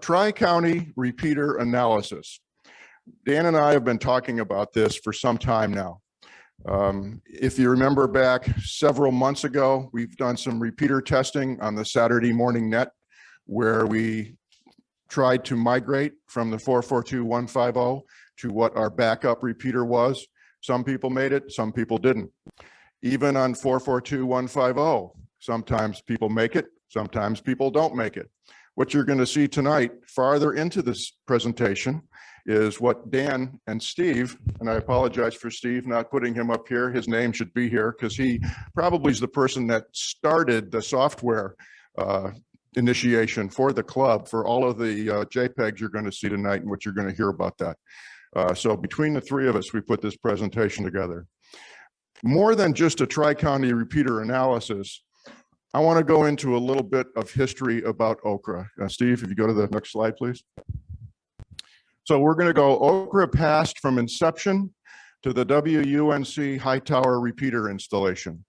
Tri-County repeater analysis. Dan and I have been talking about this for some time now. If you remember back several months ago, we've done some repeater testing on the Saturday morning net where we tried to migrate from the 442150 to what our backup repeater was. Some people made it, some people didn't. Even on 442150, sometimes people make it, sometimes people don't make it. What you're going to see tonight, farther into this presentation, is what Dan and Steve, and I apologize for Steve not putting him up here, his name should be here because he probably is the person that started the software initiation for the club for all of the JPEGs you're going to see tonight and what you're going to hear about that. So between the three of us, we put this presentation together. More than just a Tri-County repeater analysis, I want to go into a little bit of history about OCRA. Steve, if you go to the next slide, please. So we're going to go OCRA passed from inception to the WUNC high tower repeater installation.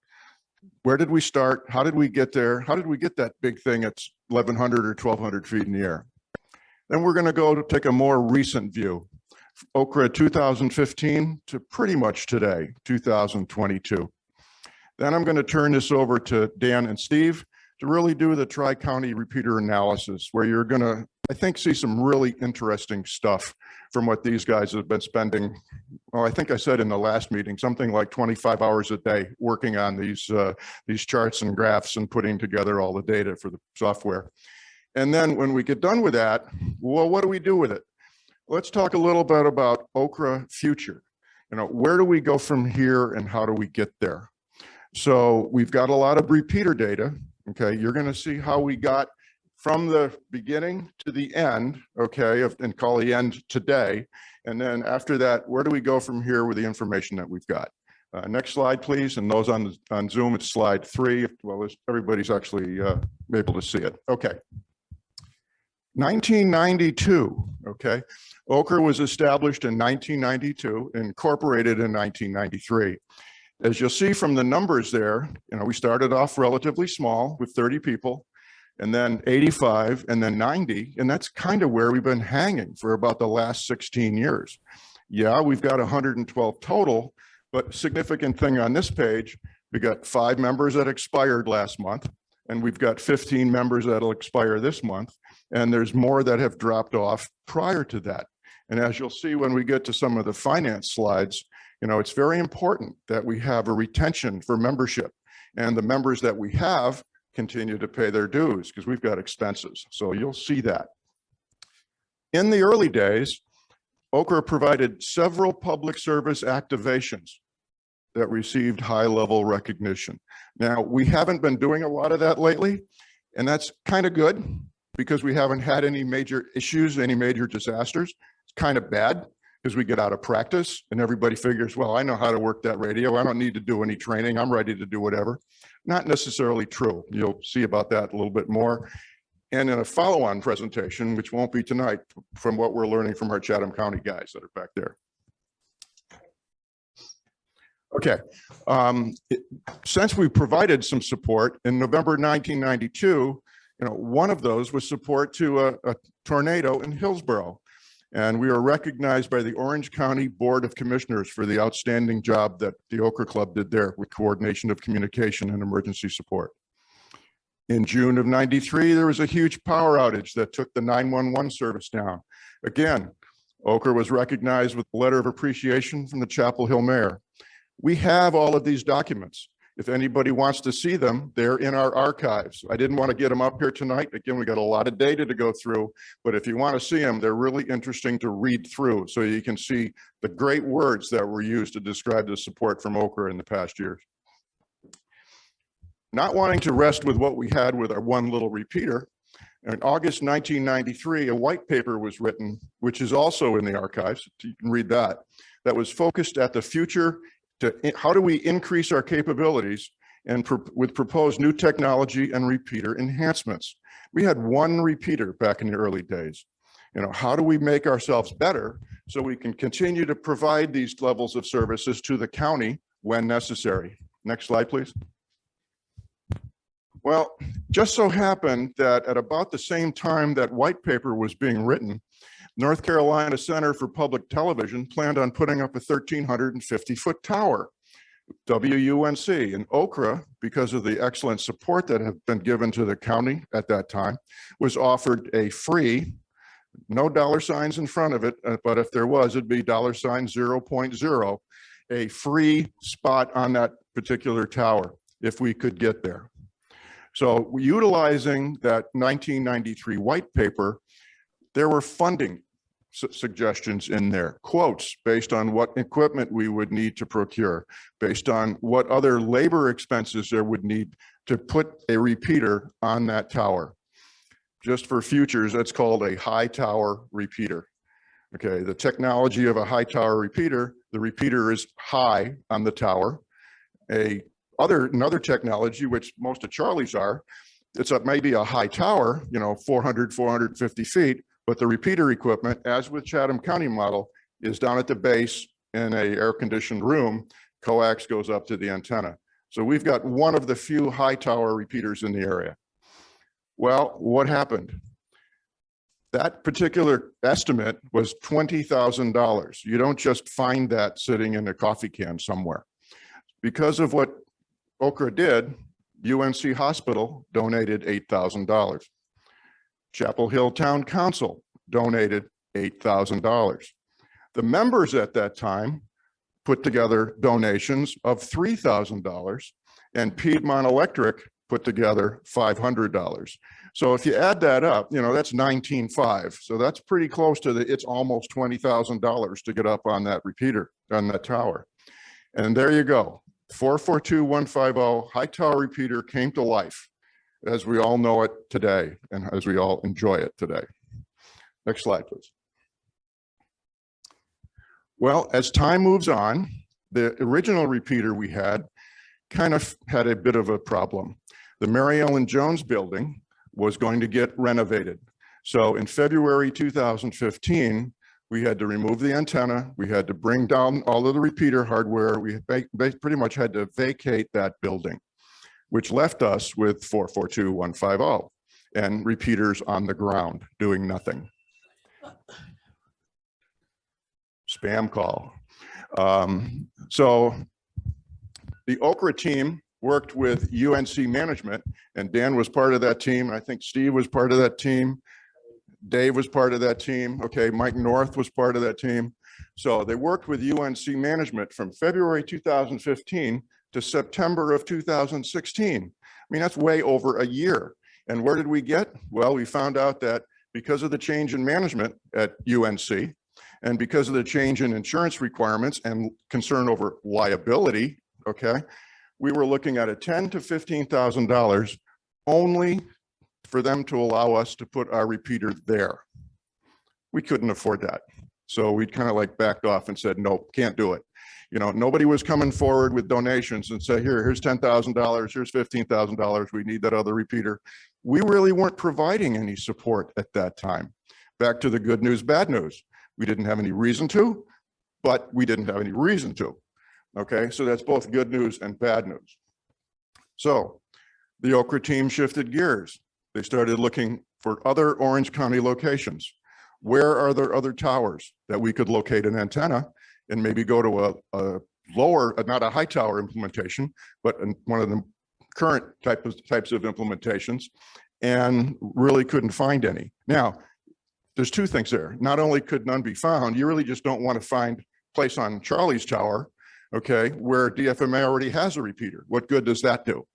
Where did we start? How did we get there? How did we get that big thing at 1,100 or 1,200 feet in the air? Then we're going to go to take a more recent view. OCRA 2015 to pretty much today, 2022. Then I'm going to turn this over to Dan and Steve to really do the Tri-County repeater analysis, where you're going to, I think, see some really interesting stuff from what these guys have been spending. Well, I think I said in the last meeting, something like 25 hours a day working on these charts and graphs and putting together all the data for the software. And then when we get done with that, well, what do we do with it? Let's talk a little bit about OCRA future. Where do we go from here and how do we get there? So we've got a lot of repeater data. Okay, you're going to see how we got from the beginning to the end, okay, and call the end today. And then after that, where do we go from here with the information that we've got? Next slide, please. And those on Zoom, it's slide 3. Well, everybody's actually able to see it. Okay. 1992, okay. OCRA was established in 1992, incorporated in 1993. As you'll see from the numbers there, we started off relatively small with 30 people, and then 85, and then 90, and that's kind of where we've been hanging for about the last 16 years. Yeah, we've got 112 total, but significant thing on this page, we got 5 members that expired last month, and we've got 15 members that'll expire this month, and there's more that have dropped off prior to that. And as you'll see when we get to some of the finance slides, it's very important that we have a retention for membership, and the members that we have continue to pay their dues because we've got expenses. So you'll see that. In the early days, OCRA provided several public service activations that received high-level recognition. Now, we haven't been doing a lot of that lately, and that's kind of good because we haven't had any major issues, any major disasters. It's kind of bad because we get out of practice and everybody figures, well, I know how to work that radio. I don't need to do any training. I'm ready to do whatever. Not necessarily true. You'll see about that a little bit more. And in a follow-on presentation, which won't be tonight, from what we're learning from our Chatham County guys that are back there. Okay, since we provided some support in November 1992, one of those was support to a tornado in Hillsborough. And we were recognized by the Orange County Board of Commissioners for the outstanding job that the OCRA Club did there with coordination of communication and emergency support. In June of '93, there was a huge power outage that took the 911 service down. Again, OCRA was recognized with a letter of appreciation from the Chapel Hill mayor. We have all of these documents. If anybody wants to see them, they're in our archives. I didn't want to get them up here tonight. Again, we got a lot of data to go through, but if you want to see them, they're really interesting to read through so you can see the great words that were used to describe the support from OCRA in the past years. Not wanting to rest with what we had with our one little repeater, in August 1993, a white paper was written, which is also in the archives, you can read that, that was focused at the future to how do we increase our capabilities and with proposed new technology and repeater enhancements. We had one repeater back in the early days. How do we make ourselves better so we can continue to provide these levels of services to the county when necessary? Next slide, please. Well, just so happened that at about the same time that white paper was being written, North Carolina Center for Public Television planned on putting up a 1,350-foot tower, WUNC. And OCRA, because of the excellent support that had been given to the county at that time, was offered a free, no dollar signs in front of it, but if there was, it'd be $0.0, a free spot on that particular tower if we could get there. So utilizing that 1993 white paper, there were funding suggestions in there, quotes based on what equipment we would need to procure, based on what other labor expenses there would need to put a repeater on that tower. Just for futures, that's called a high tower repeater. Okay, the technology of a high tower repeater, the repeater is high on the tower. Another technology, which most of Charlie's are, it's maybe a high tower, 400, 450 feet, but the repeater equipment, as with Chatham County model, is down at the base in a air-conditioned room. Coax goes up to the antenna. So we've got one of the few high tower repeaters in the area. Well, what happened? That particular estimate was $20,000. You don't just find that sitting in a coffee can somewhere. Because of what OCRA did, UNC Hospital donated $8,000. Chapel Hill Town Council donated $8,000. The members at that time put together donations of $3,000, and Piedmont Electric put together $500. So if you add that up, that's 19.5. So that's pretty close to it's almost $20,000 to get up on that repeater, on that tower. And there you go. 442150 high tower repeater came to life as we all know it today and as we all enjoy it today. Next slide, please. Well, as time moves on, the original repeater we had kind of had a bit of a problem. The Mary Ellen Jones building was going to get renovated. So in February 2015, we had to remove the antenna. We had to bring down all of the repeater hardware. We pretty much had to vacate that building, which left us with 442150 and repeaters on the ground doing nothing. Spam call. So the OCRA team worked with UNC management, and Dan was part of that team. I think Steve was part of that team. Dave was part of that team. Okay, Mike North was part of that team. So they worked with UNC management from February 2015 to September of 2016. I mean, that's way over a year. And where did we get? Well, we found out that because of the change in management at UNC and because of the change in insurance requirements and concern over liability, okay, we were looking at a $10,000 to $15,000 only for them to allow us to put our repeater there. We couldn't afford that. So we kind of like backed off and said, nope, can't do it. Nobody was coming forward with donations and say, here's $10,000, here's $15,000, we need that other repeater. We really weren't providing any support at that time. Back to the good news, bad news. We didn't have any reason to, but we didn't have any reason to. Okay, so that's both good news and bad news. So the OCRA team shifted gears. They started looking for other Orange County locations. Where are there other towers that we could locate an antenna and maybe go to a lower, not a high tower implementation, but one of the current types of implementations, and really couldn't find any. Now, there's two things there. Not only could none be found, you really just don't want to find a place on Charlie's tower, okay, where DFMA already has a repeater. What good does that do?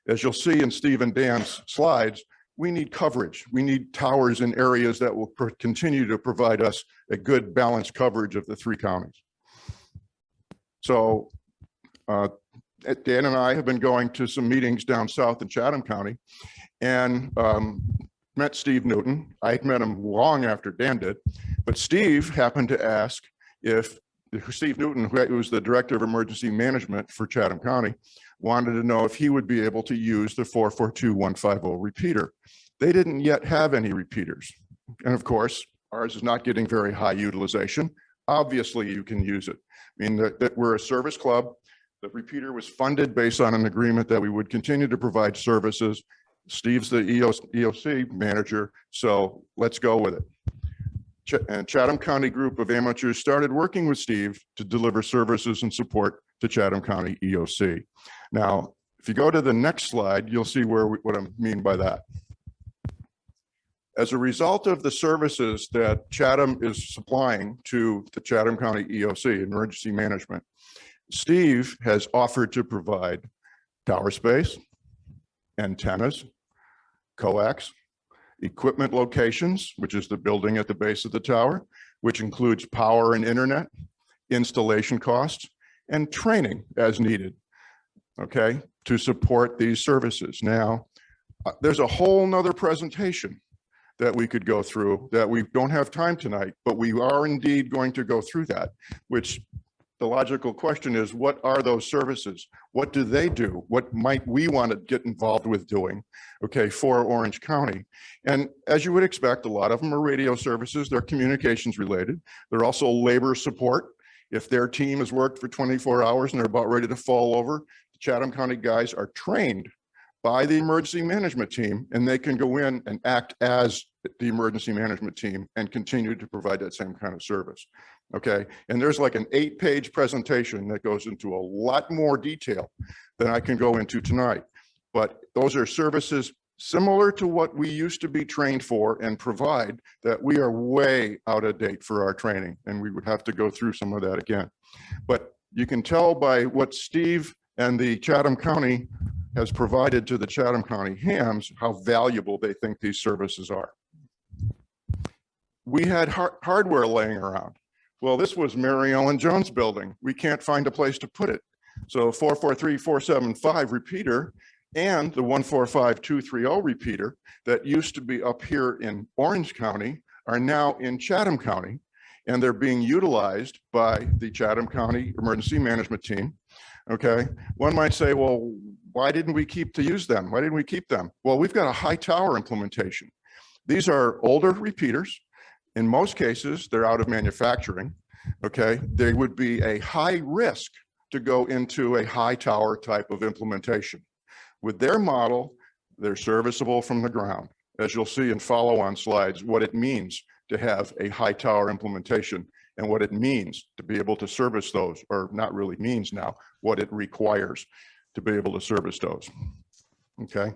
As you'll see in Steve and Dan's slides, we need coverage. We need towers in areas that will continue to provide us a good balanced coverage of the three counties. So Dan and I have been going to some meetings down south in Chatham County and met Steve Newton. I met him long after Dan did, but Steve happened to ask if Steve Newton, who was the Director of Emergency Management for Chatham County, wanted to know if he would be able to use the 442150 repeater. They didn't yet have any repeaters. And of course, ours is not getting very high utilization. Obviously, you can use it. I mean, that we're a service club. The repeater was funded based on an agreement that we would continue to provide services Steve's the EOC manager, so let's go with it. And Chatham County Group of Amateurs started working with Steve to deliver services and support to Chatham County EOC. Now, if you go to the next slide, you'll see what I mean by that. As a result of the services that Chatham is supplying to the Chatham County EOC, Emergency Management, Steve has offered to provide tower space, antennas, coax, equipment locations, which is the building at the base of the tower, which includes power and internet, installation costs, and training as needed, okay, to support these services. Now, there's a whole nother presentation that we could go through that we don't have time tonight, but we are indeed going to go through that, which the logical question is, what are those services? What do they do? What might we want to get involved with doing, okay, for Orange County? And as you would expect, a lot of them are radio services. They're communications related. They're also labor support. If their team has worked for 24 hours and they're about ready to fall over, the Chatham County guys are trained by the emergency management team, and they can go in and act as the emergency management team and continue to provide that same kind of service. Okay, and there's like an 8-page presentation that goes into a lot more detail than I can go into tonight. But those are services similar to what we used to be trained for and provide, that we are way out of date for our training, and we would have to go through some of that again. But you can tell by what Steve and the Chatham County has provided to the Chatham County hams how valuable they think these services are. We had hardware laying around. Well, this was Mary Ellen Jones building. We can't find a place to put it. So 443-475 repeater and the 145230 repeater that used to be up here in Orange County are now in Chatham County, and they're being utilized by the Chatham County Emergency Management Team. Okay, one might say, well, why didn't we keep to use them? Why didn't we keep them? Well, we've got a high tower implementation. These are older repeaters. In most cases, they're out of manufacturing, okay? They would be a high risk to go into a high tower type of implementation. With their model, they're serviceable from the ground. As you'll see in follow-on slides, what it means to have a high tower implementation and what it means to be able to service those, or not really means now, what it requires to be able to service those, okay?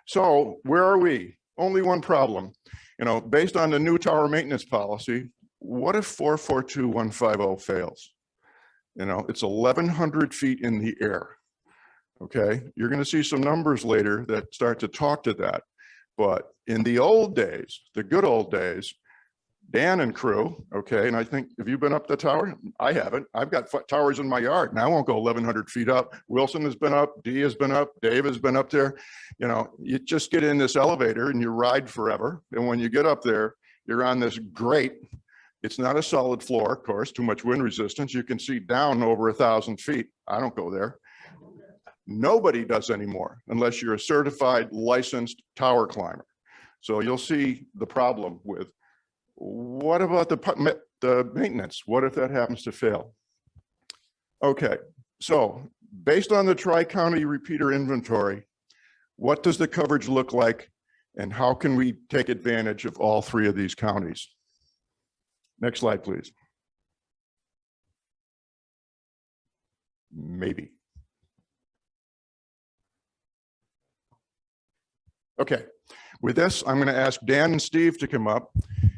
So where are we? Only one problem. You know, based on the new tower maintenance policy, what if 442150 fails? You know, it's 1,100 feet in the air, okay? You're gonna see some numbers later that start to talk to that. But in the old days, the good old days, Dan and crew, okay, and I think, have you been up the tower? I haven't. I've got towers in my yard, and I won't go 1,100 feet up. Wilson has been up, Dee has been up, Dave has been up there. You know, you just get in this elevator and you ride forever. And when you get up there, you're on this grate. It's not a solid floor, of course, too much wind resistance. You can see down over 1,000 feet. I don't go there. Nobody does anymore unless you're a certified licensed tower climber. So you'll see the problem with, what about the maintenance? What if that happens to fail? Okay, so based on the Tri-County repeater inventory, what does the coverage look like, and how can we take advantage of all three of these counties? Next slide, please. Maybe. Okay, with this, I'm going to ask Dan and Steve to come up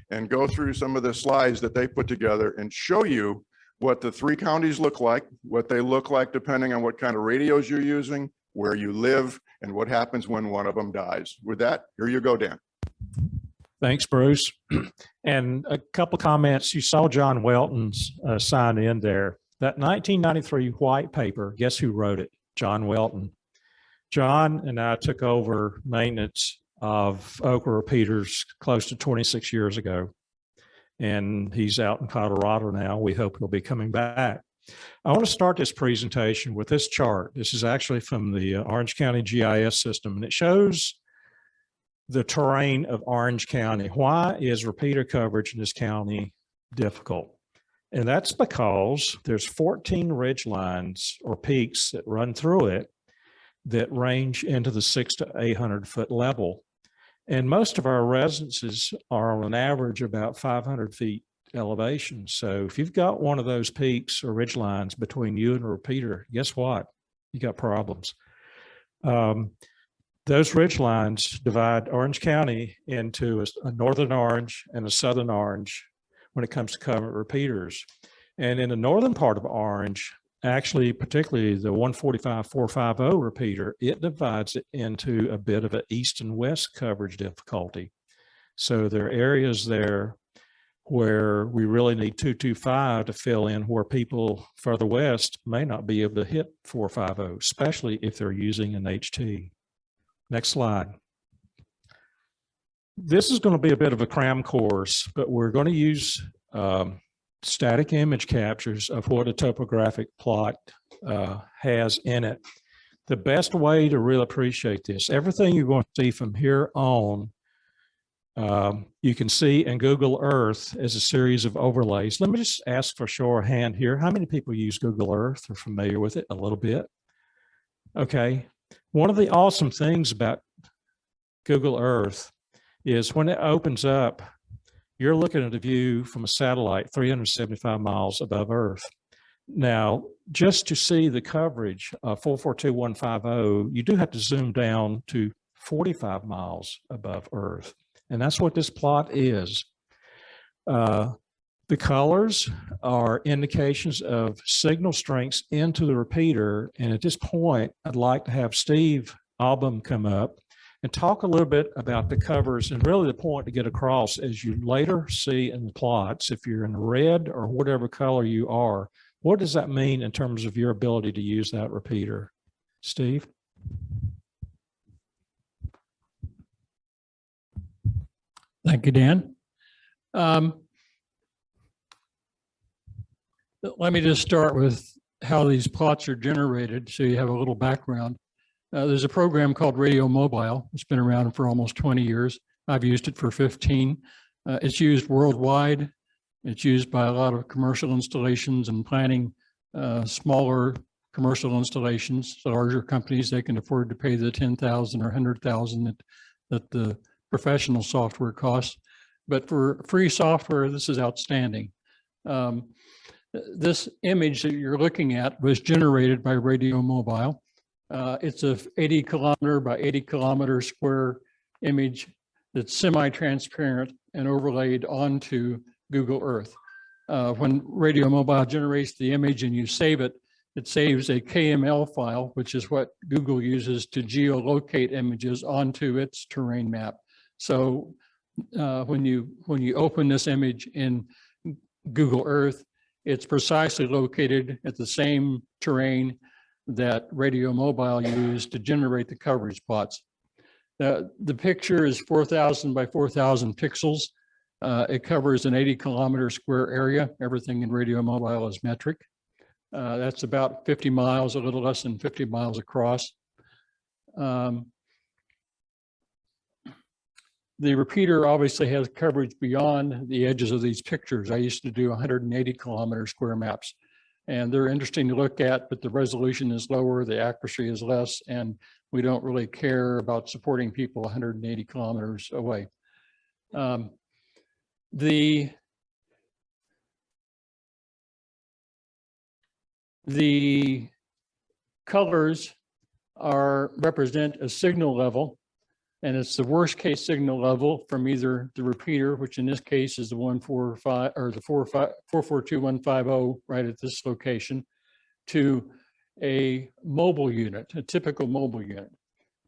and go through some of the slides that they put together and show you what the three counties look like, what they look like depending on what kind of radios you're using, where you live, and what happens when one of them dies. With that, here you go, Dan. Thanks, Bruce. And a couple comments. You saw John Welton's sign in there. That 1993 white paper, guess who wrote it? John Welton. John and I took over maintenance of OCRA repeaters close to 26 years ago. And he's out in Colorado now. We hope he'll be coming back. I want to start this presentation with this chart. This is actually from the Orange County GIS system, and it shows the terrain of Orange County. Why is repeater coverage in this county difficult? And that's because there's 14 ridge lines or peaks that run through it that range into the 600 to 800 foot level. And most of our residences are on an average about 500 feet elevation. So if you've got one of those peaks or ridge lines between you and a repeater, guess what? You got problems. Those ridge lines divide Orange County into a northern orange and a southern orange when it comes to covenant repeaters. And in the northern part of Orange, actually, particularly the 145-450 repeater, it divides it into a bit of an east and west coverage difficulty. So there are areas there where we really need 225 to fill in where people further west may not be able to hit 450, especially if they're using an HT. Next slide. This is going to be a bit of a cram course, but we're going to use static image captures of what a topographic plot has in it. The best way to really appreciate this, everything you're going to see from here on, you can see in Google Earth as a series of overlays. Let me just ask for a show of hand here. How many people use Google Earth or familiar with it a little bit? Okay. One of the awesome things about Google Earth is when it opens up, you're looking at a view from a satellite 375 miles above Earth. Now, just to see the coverage of 442150, you do have to zoom down to 45 miles above Earth. And that's what this plot is. The colors are indications of signal strengths into the repeater. And at this point, I'd like to have Steve Album come up and talk a little bit about the covers and really the point to get across as you later see in the plots, if you're in red or whatever color you are, what does that mean in terms of your ability to use that repeater? Steve? Thank you, Dan. Let me just start with how these plots are generated so you have a little background. There's a program called Radio Mobile. It's been around for almost 20 years. I've used it for 15. It's used worldwide. It's used by a lot of commercial installations and planning smaller commercial installations. So larger companies, they can afford to pay the $10,000 or $100,000 that the professional software costs. But for free software, this is outstanding. This image that you're looking at was generated by Radio Mobile. It's a 80 kilometer by 80 kilometer square image that's semi-transparent and overlaid onto Google Earth. When Radio Mobile generates the image and you save it, it saves a KML file, which is what Google uses to geolocate images onto its terrain map. So when you open this image in Google Earth, it's precisely located at the same terrain that Radio Mobile used to generate the coverage plots. The picture is 4,000 by 4,000 pixels. It covers an 80 kilometer square area. Everything in Radio Mobile is metric. That's about 50 miles, a little less than 50 miles across. The repeater obviously has coverage beyond the edges of these pictures. I used to do 180 kilometer square maps, and they're interesting to look at, but the resolution is lower, the accuracy is less, and we don't really care about supporting people 180 kilometers away. The colors represent a signal level, and it's the worst case signal level from either the repeater, which in this case is the 145 or the 442150 right at this location, to a mobile unit, a typical mobile unit.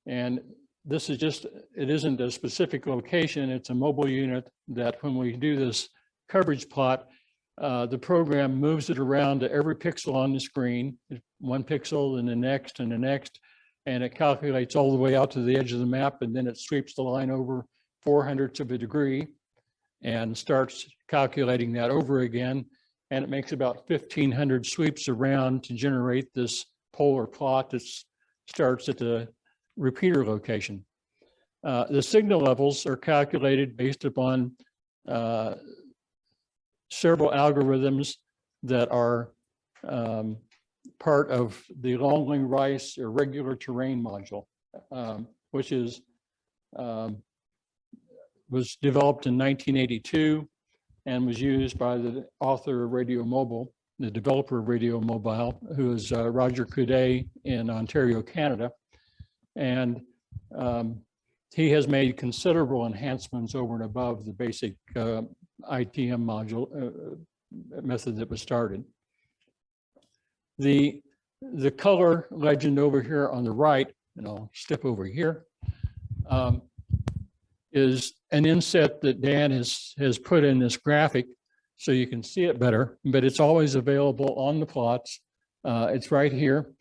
And this is just, it isn't a specific location, it's a mobile unit that when we do this coverage plot, the program moves it around to every pixel on the screen, one pixel and the next and the next, and it calculates all the way out to the edge of the map, and then it sweeps the line over 4/100ths of a degree and starts calculating that over again. And it makes about 1,500 sweeps around to generate this polar plot that starts at the repeater location. The signal levels are calculated based upon several algorithms that are part of the Longling Rice irregular terrain module, which is was developed in 1982 and was used by the author of Radio Mobile, the developer of Radio Mobile, who is Roger Coudet in Ontario, Canada. And he has made considerable enhancements over and above the basic ITM module method that was started. The color legend over here on the right, and I'll step over here, is an inset that Dan has put in this graphic so you can see it better, but it's always available on the plots. It's right here.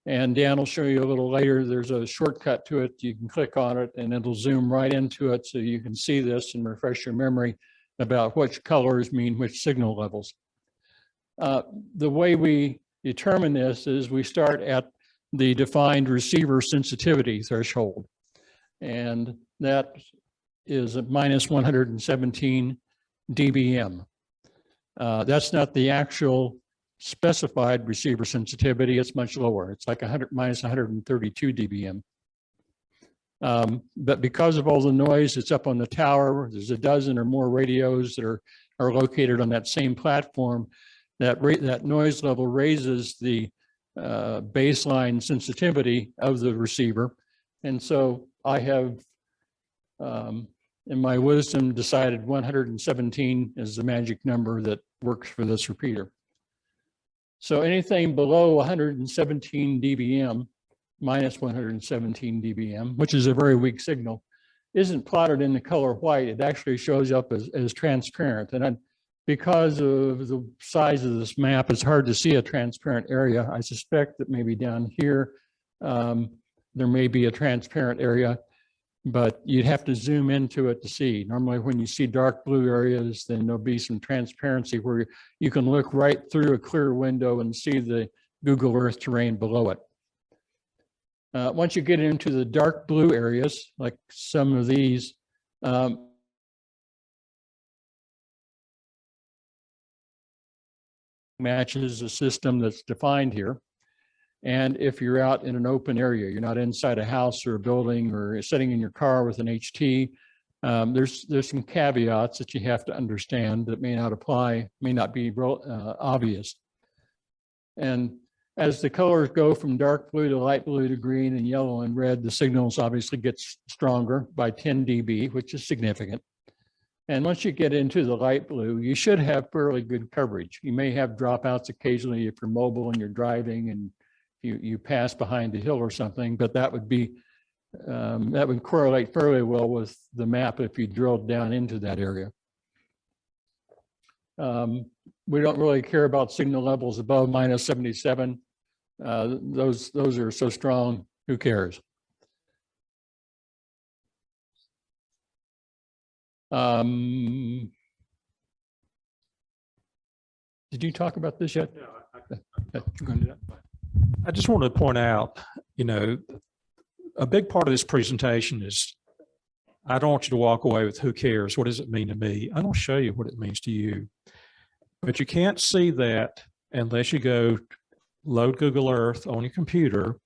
And Dan will show you a little later, there's a shortcut to it. You can click on it and it'll zoom right into it so you can see this and refresh your memory about which colors mean which signal levels. The way we determine this is we start at the defined receiver sensitivity threshold. And that is at minus 117 dBm. That's not the actual specified receiver sensitivity. It's much lower. It's like minus 132 dBm. But because of all the noise that's up on the tower, there's a dozen or more radios that are located on that same platform. That noise level raises the baseline sensitivity of the receiver. And so I have, in my wisdom, decided 117 is the magic number that works for this repeater. So anything below 117 dBm, minus 117 dBm, which is a very weak signal, isn't plotted in the color white. It actually shows up as transparent. And because of the size of this map, it's hard to see a transparent area. I suspect that maybe down here, there may be a transparent area, but you'd have to zoom into it to see. Normally when you see dark blue areas, then there'll be some transparency where you can look right through a clear window and see the Google Earth terrain below it. Once you get into the dark blue areas, like some of these, matches the system that's defined here. And if you're out in an open area, you're not inside a house or a building or sitting in your car with an HT, there's some caveats that you have to understand that may not apply, may not be obvious. And as the colors go from dark blue to light blue to green and yellow and red, the signals obviously get stronger by 10 dB, which is significant. And once you get into the light blue, you should have fairly good coverage. You may have dropouts occasionally if you're mobile and you're driving and you pass behind a hill or something, but that would be, that would correlate fairly well with the map if you drilled down into that area. We don't really care about signal levels above minus 77. Those are so strong, who cares? Did you talk about this yet? No, You're going to do that? I just wanted to point out, you know, a big part of this presentation is I don't want you to walk away with who cares, what does it mean to me? I'm going to show you what it means to you. But you can't see that unless you go load Google Earth on your computer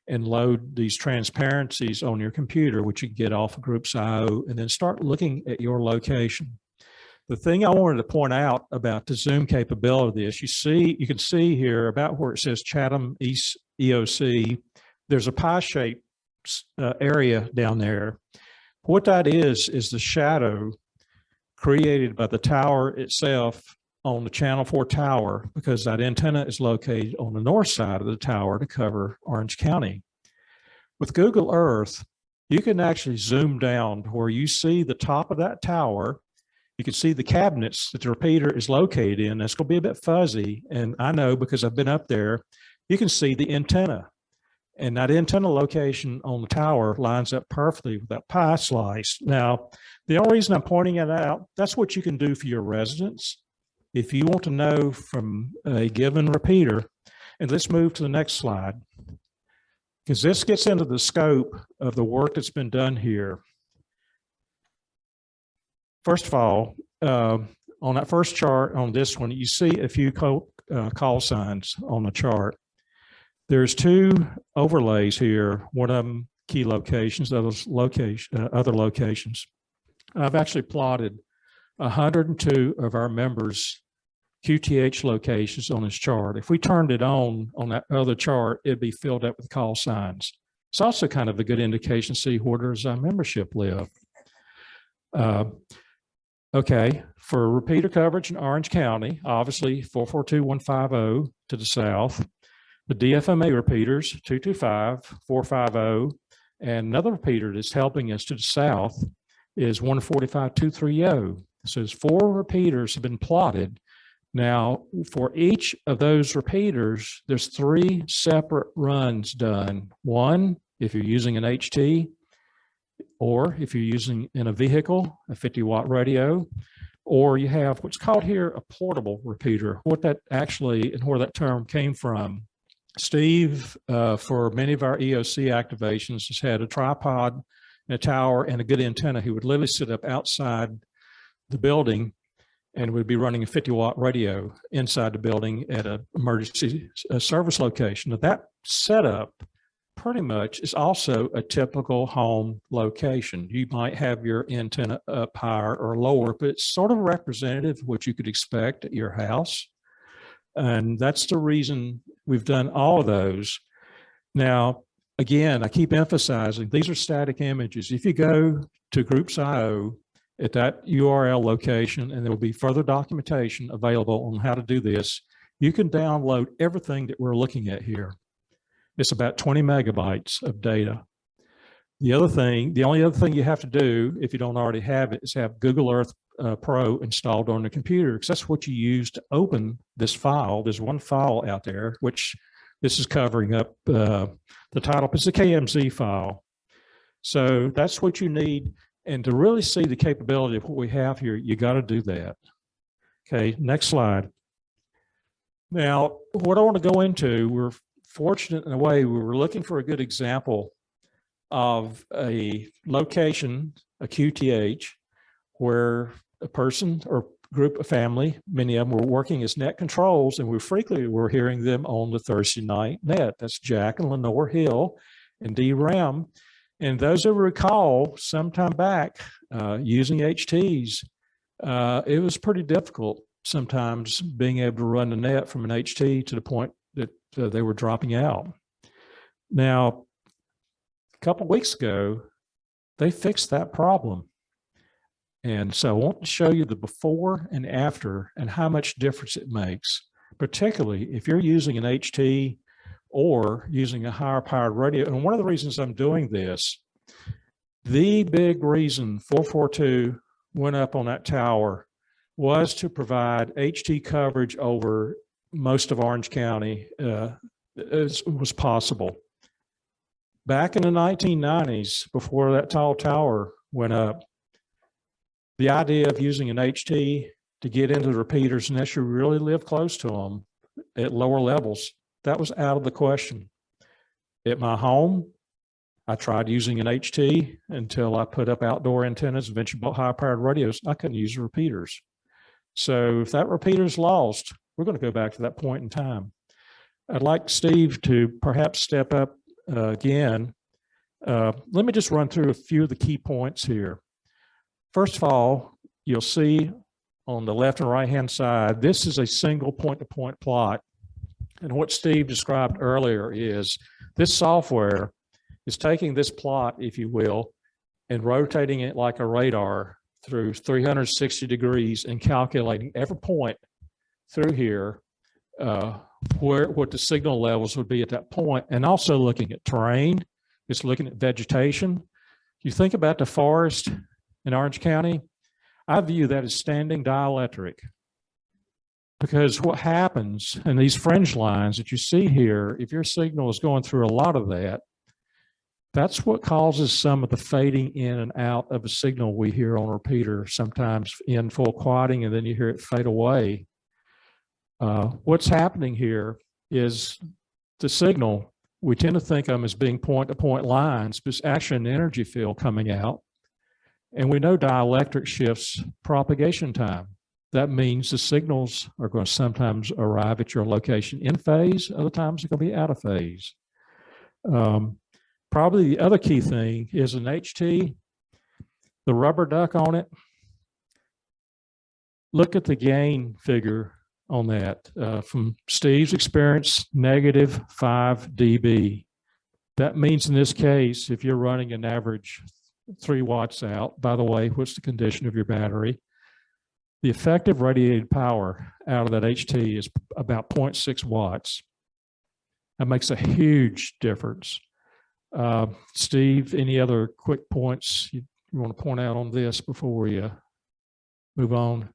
and load these transparencies on your computer, which you can get off of Groups.io, and then start looking at your location. The thing I wanted to point out about the zoom capability is you can see here about where it says Chatham East EOC, there's a pie-shaped area down there. What that is the shadow created by the tower itself on the Channel 4 tower, because that antenna is located on the north side of the tower to cover Orange County. With Google Earth, you can actually zoom down to where you see the top of that tower. You can see the cabinets that the repeater is located in. That's going to be a bit fuzzy, and I know because I've been up there. You can see the antenna, and that antenna location on the tower lines up perfectly with that pie slice. Now, the only reason I'm pointing it out, that's what you can do for your residents. If you want to know from a given repeater, and let's move to the next slide, because this gets into the scope of the work that's been done here. First of all, on that first chart on this one, you see a few call signs on the chart. There's two overlays here. One of them key locations, other locations. I've actually plotted 102 of our members' QTH locations on this chart. If we turned it on that other chart, it'd be filled up with call signs. It's also kind of a good indication to see where does our membership live. Okay, for repeater coverage in Orange County, obviously 442-150 to the south. The DFMA repeaters, 225, 450, and another repeater that's helping us to the south is 145-230. So there's 4 repeaters have been plotted. Now, for each of those repeaters, there's 3 separate runs done. One, if you're using an HT, or if you're using in a vehicle, a 50-watt radio, or you have what's called here a portable repeater. What that actually, and where that term came from, Steve, for many of our EOC activations, has had a tripod and a tower and a good antenna. He would literally sit up outside the building and would be running a 50-watt radio inside the building at an emergency service location. Now, that setup pretty much is also a typical home location. You might have your antenna up higher or lower, but it's sort of representative of what you could expect at your house. And that's the reason we've done all of those. Now, again, I keep emphasizing these are static images. If you go to Groups.io at that URL location, and there will be further documentation available on how to do this, you can download everything that we're looking at here. It's about 20 megabytes of data. The only other thing you have to do, if you don't already have it, is have Google Earth Pro installed on the computer, because that's what you use to open this file. There's one file out there, which this is covering up the title. It's a KMZ file. So that's what you need. And to really see the capability of what we have here, you got to do that. Okay, next slide. Now, what I want to go into, we're fortunate in a way, we were looking for a good example of a location, a QTH, where a person or group of family, many of them were working as net controls, and we frequently were hearing them on the Thursday night net. That's Jack and Lenore Hill and D. Ram. And those who recall, sometime back, using HTs, it was pretty difficult sometimes being able to run the net from an HT to the point that they were dropping out. Now, a couple of weeks ago, they fixed that problem. And so I want to show you the before and after and how much difference it makes, particularly if you're using an HT or using a higher powered radio. And one of the reasons I'm doing this, the big reason 442 went up on that tower was to provide HT coverage over most of Orange County as was possible. Back in the 1990s, before that tall tower went up, the idea of using an HT to get into the repeaters, unless you really live close to them at lower levels, that was out of the question. At my home, I tried using an HT until I put up outdoor antennas, eventually bought high-powered radios. I couldn't use the repeaters. So if that repeater's lost, we're going to go back to that point in time. I'd like Steve to perhaps step up again. Let me just run through a few of the key points here. First of all, you'll see on the left and right-hand side, this is a single point-to-point plot. And what Steve described earlier is this software is taking this plot, if you will, and rotating it like a radar through 360 degrees and calculating every point through here, what the signal levels would be at that point, and also looking at terrain. It's looking at vegetation. You think about the forest in Orange County, I view that as standing dielectric, because what happens in these fringe lines that you see here, if your signal is going through a lot of that, that's what causes some of the fading in and out of a signal we hear on repeater, sometimes in full quieting, and then you hear it fade away. What's happening here is the signal, we tend to think of them as being point-to-point lines, but it's actually an energy field coming out. And we know dielectric shifts propagation time. That means the signals are going to sometimes arrive at your location in phase, other times they're going to be out of phase. Probably the other key thing is an HT, the rubber duck on it. Look at the gain figure on that. From Steve's experience, negative 5 dB. That means in this case, if you're running an average 3 watts out, by the way, what's the condition of your battery? The effective radiated power out of that HT is about 0.6 watts. That makes a huge difference. Steve, any other quick points you want to point out on this before we move on?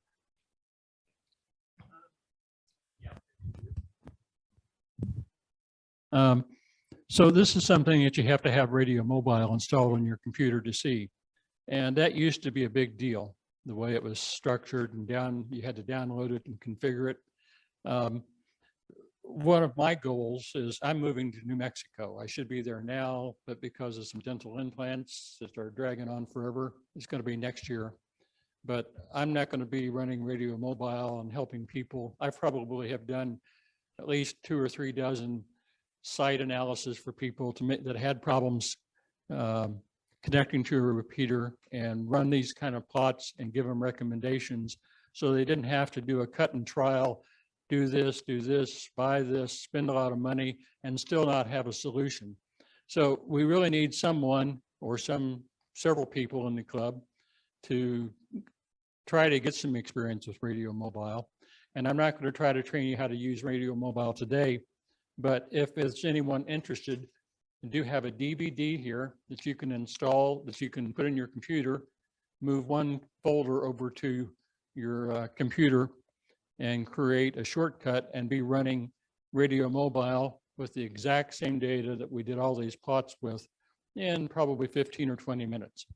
So this is something that you have to have radio mobile installed on your computer to see. And that used to be a big deal, the way it was structured and you had to download it and configure it. One of my goals is I'm moving to New Mexico. I should be there now, but because of some dental implants that are dragging on forever, it's going to be next year. But I'm not going to be running radio mobile and helping people. I probably have done at least 2 or 3 dozen site analysis for people that had problems connecting to a repeater, and run these kind of plots and give them recommendations so they didn't have to do a cut and trial, do this, buy this, spend a lot of money, and still not have a solution. So we really need someone or several people in the club to try to get some experience with radio mobile. And I'm not going to try to train you how to use radio mobile today, but if there's anyone interested, I do have a DVD here that you can install, that you can put in your computer, move one folder over to your computer and create a shortcut and be running radio mobile with the exact same data that we did all these plots with in probably 15 or 20 minutes.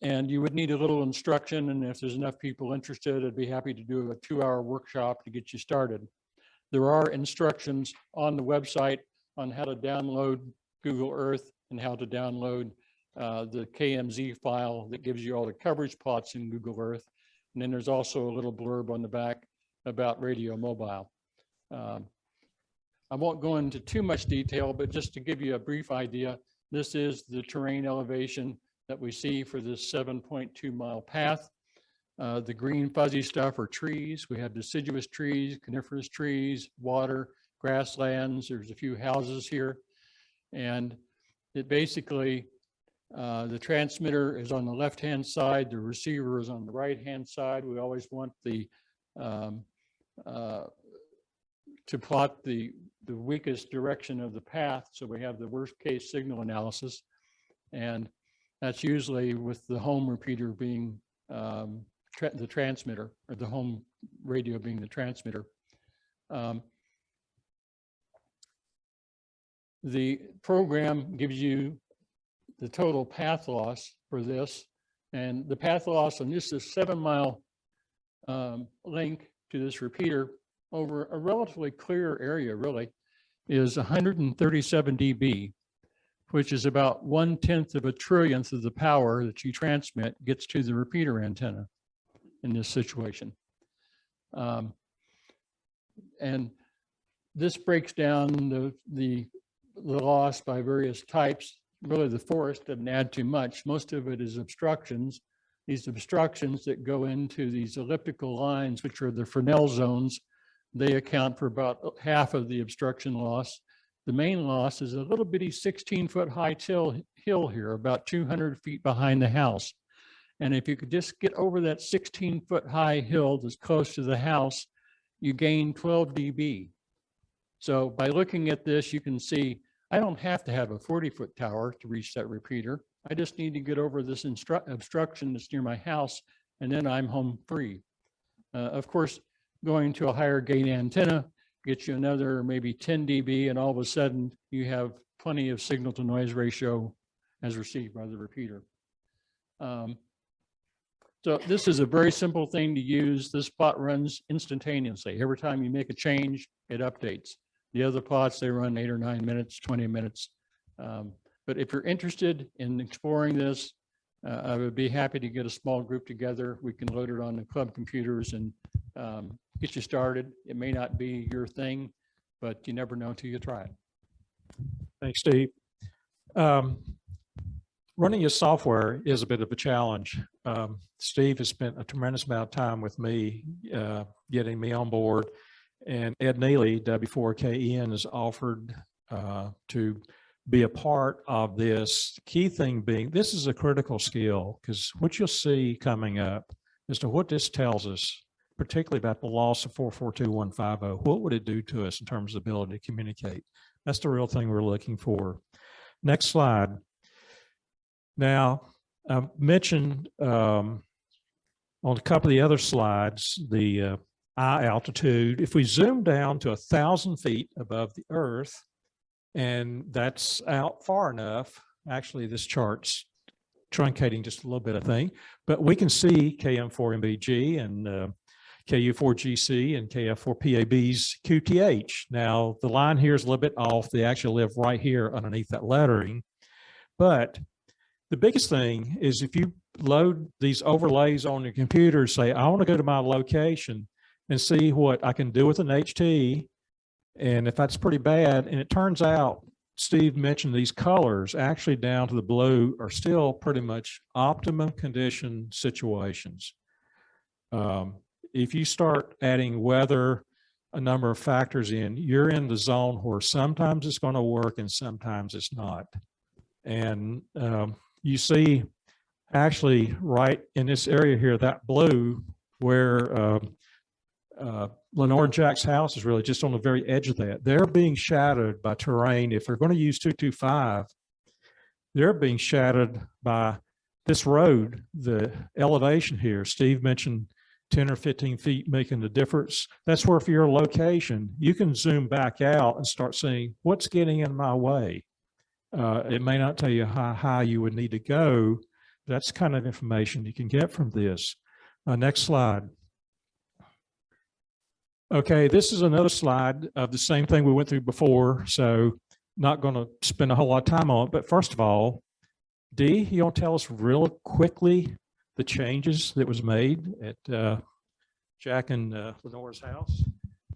And you would need a little instruction, and if there's enough people interested, I'd be happy to do a 2-hour workshop to get you started. There are instructions on the website on how to download Google Earth and how to download the KMZ file that gives you all the coverage plots in Google Earth. And then there's also a little blurb on the back about radio mobile. I won't go into too much detail, but just to give you a brief idea, this is the terrain elevation that we see for this 7.2 mile path. The green fuzzy stuff are trees. We have deciduous trees, coniferous trees, water, grasslands. There's a few houses here. And it basically, the transmitter is on the left-hand side, the receiver is on the right-hand side. We always want the to plot the weakest direction of the path, so we have the worst case signal analysis. And that's usually with the home repeater being the transmitter, or the home radio being the transmitter. The program gives you the total path loss for this, and the path loss on this is 7 mile link to this repeater over a relatively clear area, really, is 137 dB, which is about 1/10 of a trillionth of the power that you transmit gets to the repeater antenna in this situation. And this breaks down the loss by various types. Really, the forest doesn't add too much. Most of it is obstructions. These obstructions that go into these elliptical lines, which are the Fresnel zones, they account for about half of the obstruction loss. The main loss is a little bitty 16-foot high hill here, about 200 feet behind the house. And if you could just get over that 16-foot high hill that's close to the house, you gain 12 dB. So by looking at this, you can see I don't have to have a 40-foot tower to reach that repeater. I just need to get over this obstruction that's near my house, and then I'm home free. Of course, going to a higher gain antenna gets you another maybe 10 dB, and all of a sudden you have plenty of signal to noise ratio as received by the repeater. So this is a very simple thing to use. This plot runs instantaneously. Every time you make a change, it updates. The other plots, they run 8 or 9 minutes, 20 minutes. But if you're interested in exploring this, I would be happy to get a small group together. We can load it on the club computers and get you started. It may not be your thing, but you never know until you try it. Thanks, Steve. Running your software is a bit of a challenge. Steve has spent a tremendous amount of time with me, getting me on board, and Ed Neely, W4KEN, has offered to be a part of this. The key thing being, this is a critical skill, because what you'll see coming up as to what this tells us, particularly about the loss of 442.150, what would it do to us in terms of ability to communicate? That's the real thing we're looking for. Next slide. Now, I mentioned on a couple of the other slides, the eye altitude. If we zoom down to 1,000 feet above the Earth, and that's out far enough, actually this chart's truncating just a little bit, I think, but we can see KM4MBG and KU4GC and KF4PAB's QTH. Now, the line here is a little bit off. They actually live right here underneath that lettering. But the biggest thing is if you load these overlays on your computer, say, I want to go to my location and see what I can do with an HT. And if that's pretty bad, and it turns out, Steve mentioned these colors actually down to the blue are still pretty much optimum condition situations. If you start adding weather, a number of factors in, you're in the zone where sometimes it's going to work and sometimes it's not. And you see actually right in this area here, that blue, where Lenore and Jack's house is really just on the very edge of that. They're being shadowed by terrain. If they're going to use 225, they're being shadowed by this road, the elevation here. Steve mentioned 10 or 15 feet making the difference. That's where, for your location, you can zoom back out and start seeing what's getting in my way. It may not tell you how high you would need to go. That's the kind of information you can get from this. Next slide. Okay, this is another slide of the same thing we went through before, so not going to spend a whole lot of time on it. But first of all, Dee, you want to tell us real quickly the changes that was made at Jack and Lenore's house?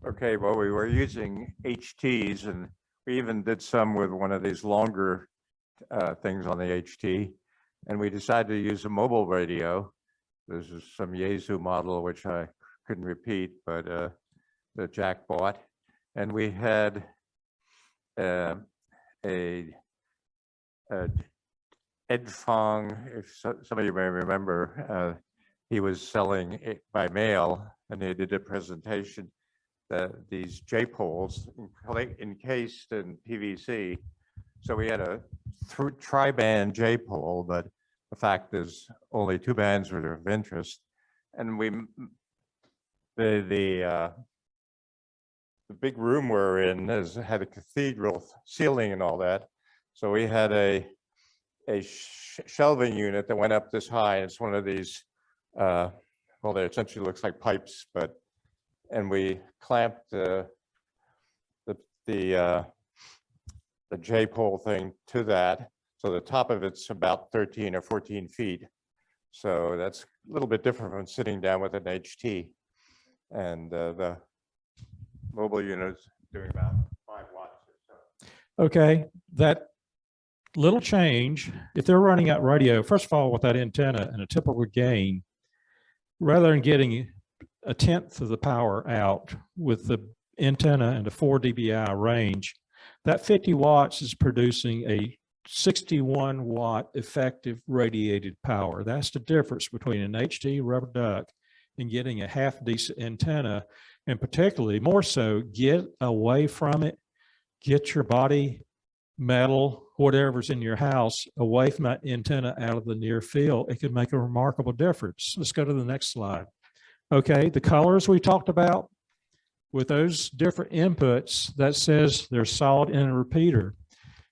Okay, well, we were using HTs, and we even did some with one of these longer things on the HT, and we decided to use a mobile radio. This is some Yaesu model, which I couldn't repeat, but that Jack bought. And we had Ed Fong, if some of you may remember, he was selling it by mail, and they did a presentation that these J-poles encased in PVC. So we had a tri-band J-pole, but the fact is only 2 bands were of interest. And the big room we're in had a cathedral ceiling and all that. So we had a shelving unit that went up this high. It's one of these, well, they essentially looks like pipes, and we clamped the J-pole thing to that. So the top of it's about 13 or 14 feet. So that's a little bit different from sitting down with an HT. And the mobile unit's doing about 5 watts or so. Okay, that little change, if they're running out radio, first of all, with that antenna and a typical gain, rather than getting 1/10 of the power out with the antenna and a 4 dBi range, that 50 watts is producing a 61 watt effective radiated power. That's the difference between an HT rubber duck and getting a half decent antenna, and particularly more so, get away from it, get your body, metal, whatever's in your house away from that antenna out of the near field. It could make a remarkable difference. Let's go to the next slide. Okay, the colors we talked about, with those different inputs, that says they're solid in a repeater.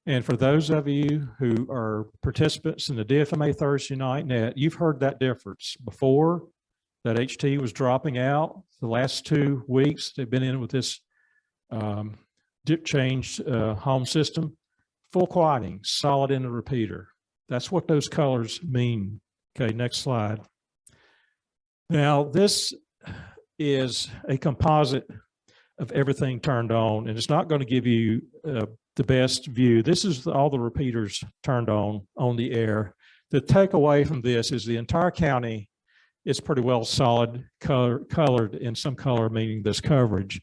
And for those of you who are participants in the DFMA Thursday Night Net, you've heard that difference before. That HT was dropping out. The last 2 weeks, they've been in with this dip change home system. Full quieting, solid in the repeater. That's what those colors mean Okay, next slide. Now, this is a composite of everything turned on, and it's not going to give you the best view. This is all the repeaters turned on the air. The takeaway from this is the entire county is pretty well solid colored in some color, meaning this coverage.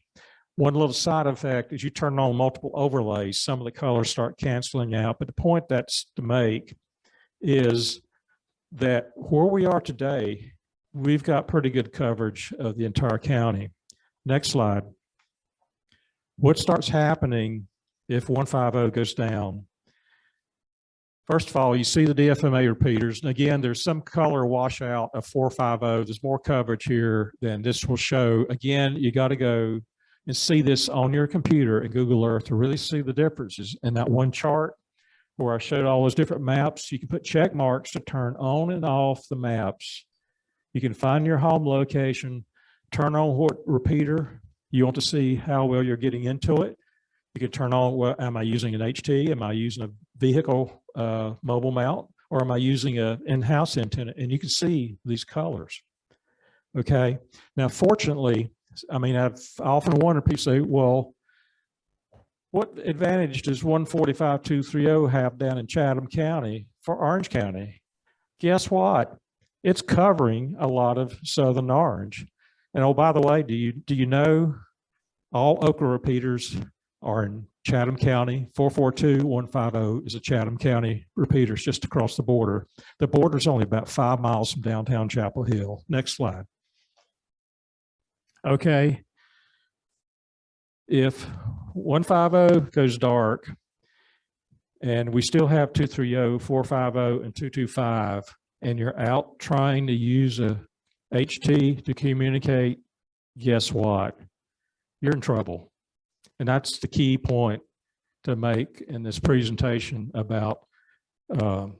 One little side effect is you turn on multiple overlays, some of the colors start canceling out. But the point that's to make is that where we are today, we've got pretty good coverage of the entire county. Next slide. What starts happening if 150 goes down? First of all, you see the DFMA repeaters. And again, there's some color washout of 450. There's more coverage here than this will show. Again, you got to go and see this on your computer and Google Earth to really see the differences. In that one chart where I showed all those different maps, you can put check marks to turn on and off the maps. You can find your home location, turn on what repeater you want to see how well you're getting into it. You can turn on, well, am I using an HT? Am I using a vehicle mobile mount? Or am I using an in-house antenna? And you can see these colors. Okay. Now, fortunately, I mean, I've often wondered, people say, well, what advantage does 145.230 have down in Chatham County for Orange County? Guess what? It's covering a lot of southern orange. And oh, by the way, do you know all OCRA repeaters are in Chatham County? 442.150 is a Chatham County repeaters just across the border. The border is only about 5 miles from downtown Chapel Hill. Next slide. Okay. If 150 goes dark and we still have 230, 450, and 225, and you're out trying to use a HT to communicate, guess what? You're in trouble. And that's the key point to make in this presentation about the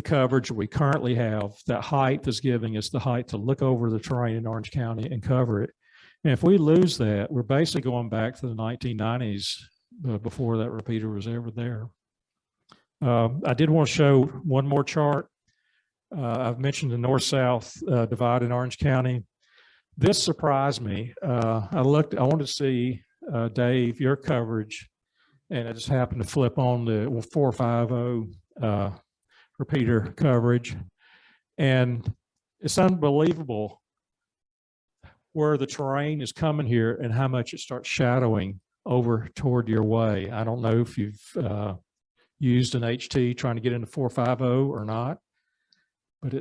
coverage we currently have. That height is giving us the height to look over the terrain in Orange County and cover it. And if we lose that, we're basically going back to the 1990s before that repeater was ever there. I did want to show one more chart. I've mentioned the north-south divide in Orange County. This surprised me. I wanted to see, Dave, your coverage, and I just happened to flip on the 450 repeater coverage. And it's unbelievable where the terrain is coming here and how much it starts shadowing over toward your way. I don't know if you've used an HT trying to get into 450 or not, but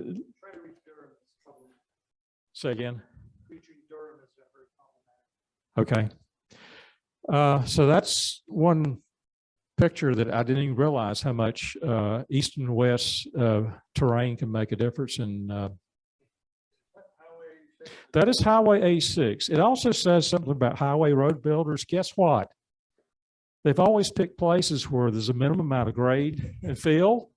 say again. Okay. So that's one picture that I didn't even realize how much east and west terrain can make a difference. And that is Highway A6. It also says something about highway road builders. Guess what? They've always picked places where there's a minimum amount of grade and fill.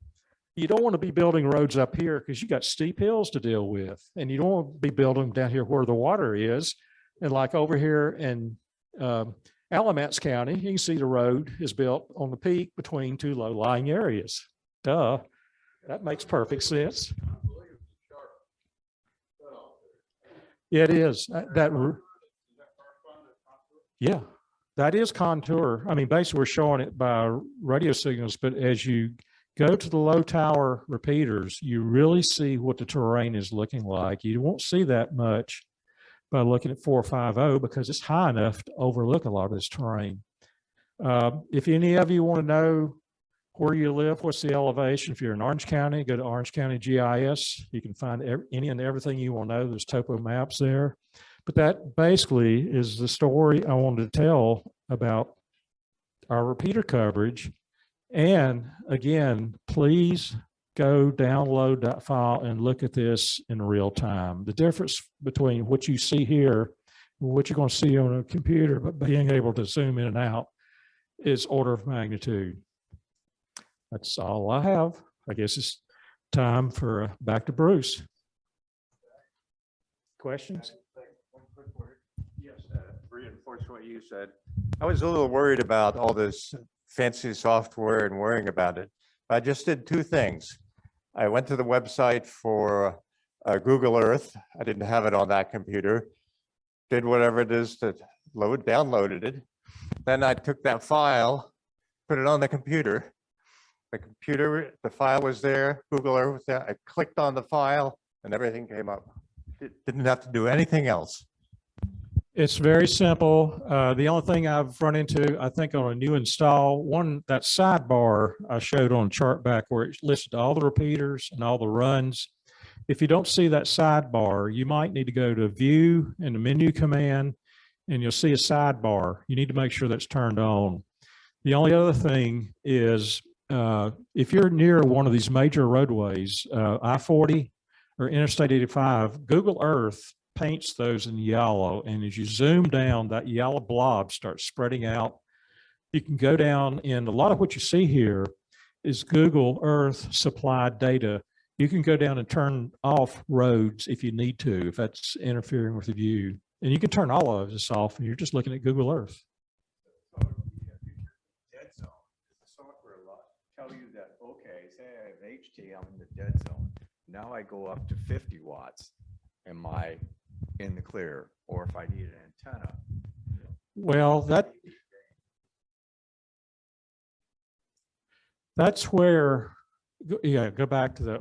You don't want to be building roads up here because you got steep hills to deal with, and you don't want to be building them down here where the water is. And like over here in Alamance County, you can see the road is built on the peak between two low-lying areas. Duh, that makes perfect sense. Yeah, it is. Yeah, that is contour. I mean, basically we're showing it by radio signals, but as you go to the low tower repeaters, you really see what the terrain is looking like. You won't see that much by looking at 450 because it's high enough to overlook a lot of this terrain. If any of you want to know where you live, what's the elevation? If you're in Orange County, go to Orange County GIS. You can find any and everything you want to know. There's topo maps there. But that basically is the story I wanted to tell about our repeater coverage. And again, please go download that file and look at this in real time. The difference between what you see here and what you're going to see on a computer, but being able to zoom in and out is order of magnitude. That's all I have. I guess it's time for back to Bruce. Questions? One quick word. Yes, reinforce what you said. I was a little worried about all this fancy software and worrying about it. I just did two things. I went to the website for Google Earth. I didn't have it on that computer. Did whatever it is to downloaded it. Then I took that file, put it on the computer. The file was there, Google Earth was there. I clicked on the file and everything came up. Didn't have to do anything else. It's very simple. The only thing I've run into, I think on a new install, that sidebar I showed on the chart back where it listed all the repeaters and all the runs. If you don't see that sidebar, you might need to go to View and the menu command, and you'll see a sidebar. You need to make sure that's turned on. The only other thing is if you're near one of these major roadways, I-40 or Interstate 85, Google Earth paints those in yellow. And as you zoom down, that yellow blob starts spreading out. You can go down, and a lot of what you see here is Google Earth supplied data. You can go down and turn off roads if you need to, if that's interfering with the view. And you can turn all of this off and you're just looking at Google Earth. Dead zone. The software will tell you that, okay, say I have HT, I'm in the dead zone. Now I go up to 50 watts. Am I in the clear? Or if I need an antenna? Well, that's where, yeah, go back to the.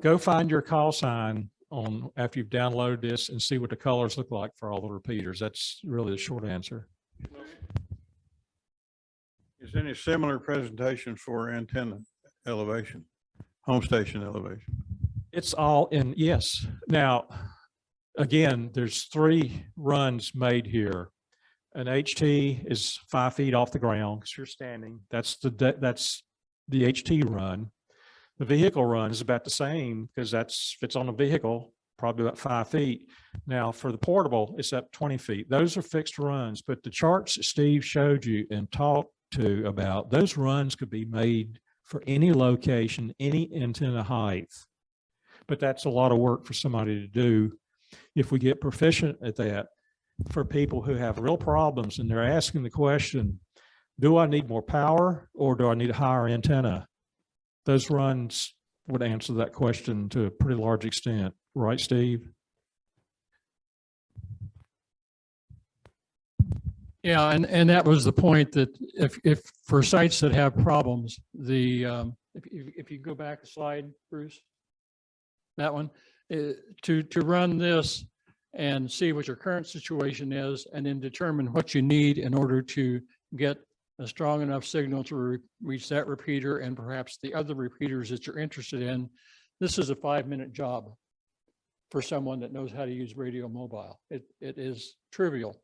Go find your call sign on after you've downloaded this and see what the colors look like for all the repeaters. That's really the short answer. Is there any similar presentation for antenna elevation, home station elevation? It's all in, yes. Now, again, there's 3 runs made here. An HT is 5 feet off the ground because you're standing. That's the HT run. The vehicle run is about the same because it's on a vehicle, probably about 5 feet. Now for the portable, it's up 20 feet. Those are fixed runs, but the charts that Steve showed you and talked to about, those runs could be made for any location, any antenna height. But that's a lot of work for somebody to do. If we get proficient at that, for people who have real problems and they're asking the question, do I need more power or do I need a higher antenna? Those runs would answer that question to a pretty large extent, right, Steve? Yeah, and that was the point that if for sites that have problems, if you go back a slide, Bruce, that one, to run this and see what your current situation is and then determine what you need in order to get a strong enough signal to reach that repeater and perhaps the other repeaters that you're interested in. This is a 5-minute job for someone that knows how to use radio mobile. It is trivial.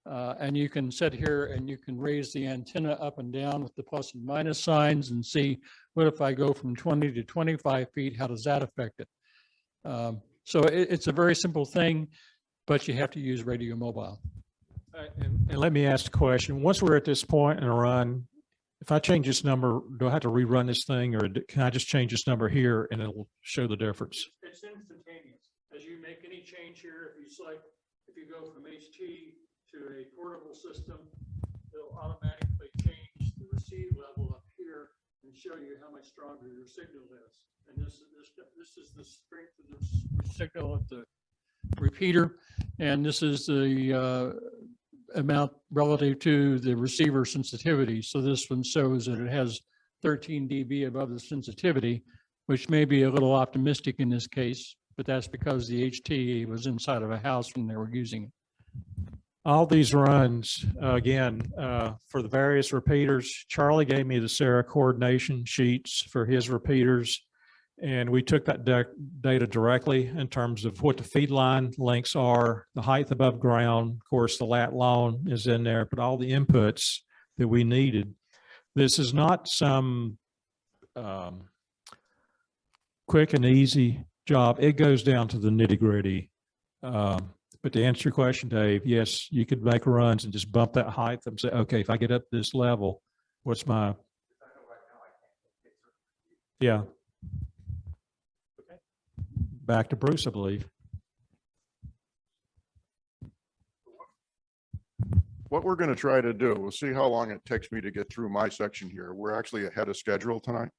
And you can sit here and you can raise the antenna up and down with the plus and minus signs and see what if I go from 20 to 25 feet, how does that affect it? So it's a very simple thing, but you have to use radio mobile. And let me ask the question, once we're at this point in a run, if I change this number, do I have to rerun this thing or can I just change this number here and it'll show the difference? It's instantaneous. As you make any change here, if you go from HT to a portable system, it'll automatically change the receive level up here and show you how much stronger your signal is. And this is the strength of the signal at the repeater, and this is the amount relative to the receiver sensitivity. So this one shows that it has 13 dB above the sensitivity, which may be a little optimistic in this case, but that's because the HT was inside of a house when they were using it. All these runs, again, for the various repeaters, Charlie gave me the Sarah coordination sheets for his repeaters. And we took that data directly in terms of what the feed line lengths are, the height above ground. Of course, the lat long is in there, but all the inputs that we needed. This is not some quick and easy job. It goes down to the nitty gritty. But to answer your question, Dave, yes, you could make runs and just bump that height and say, okay, if I get up this level, what's my, yeah. Back to Bruce, I believe. What we're going to try to do, we'll see how long it takes me to get through my section here. We're actually ahead of schedule tonight.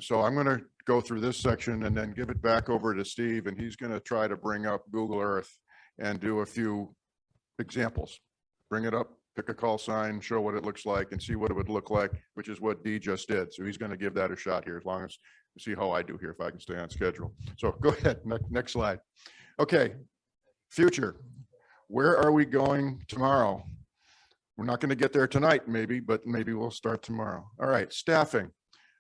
So I'm going to go through this section and then give it back over to Steve, and he's going to try to bring up Google Earth and do a few examples. Bring it up, pick a call sign, show what it looks like, and see what it would look like, which is what Dee just did. So he's going to give that a shot here, as long as you see how I do here, if I can stay on schedule. So go ahead, next slide. Okay, future. Where are we going tomorrow? We're not going to get there tonight, maybe, but maybe we'll start tomorrow. All right, staffing.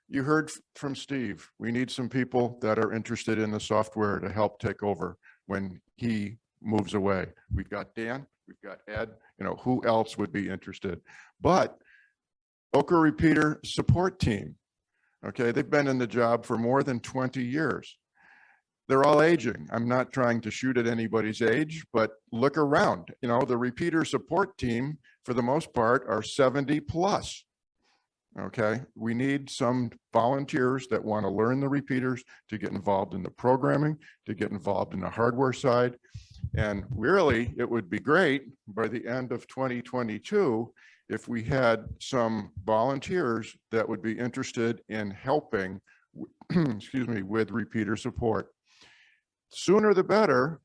You heard from Steve. We need some people that are interested in the software to help take over when he moves away. We've got Dan, we've got Ed, who else would be interested? But OCRA repeater support team, okay, they've been in the job for more than 20 years. They're all aging. I'm not trying to shoot at anybody's age, but look around. The repeater support team, for the most part, are 70 plus. Okay, we need some volunteers that want to learn the repeaters, to get involved in the programming, to get involved in the hardware side. And really, it would be great by the end of 2022 if we had some volunteers that would be interested in helping, excuse me, with repeater support. Sooner the better,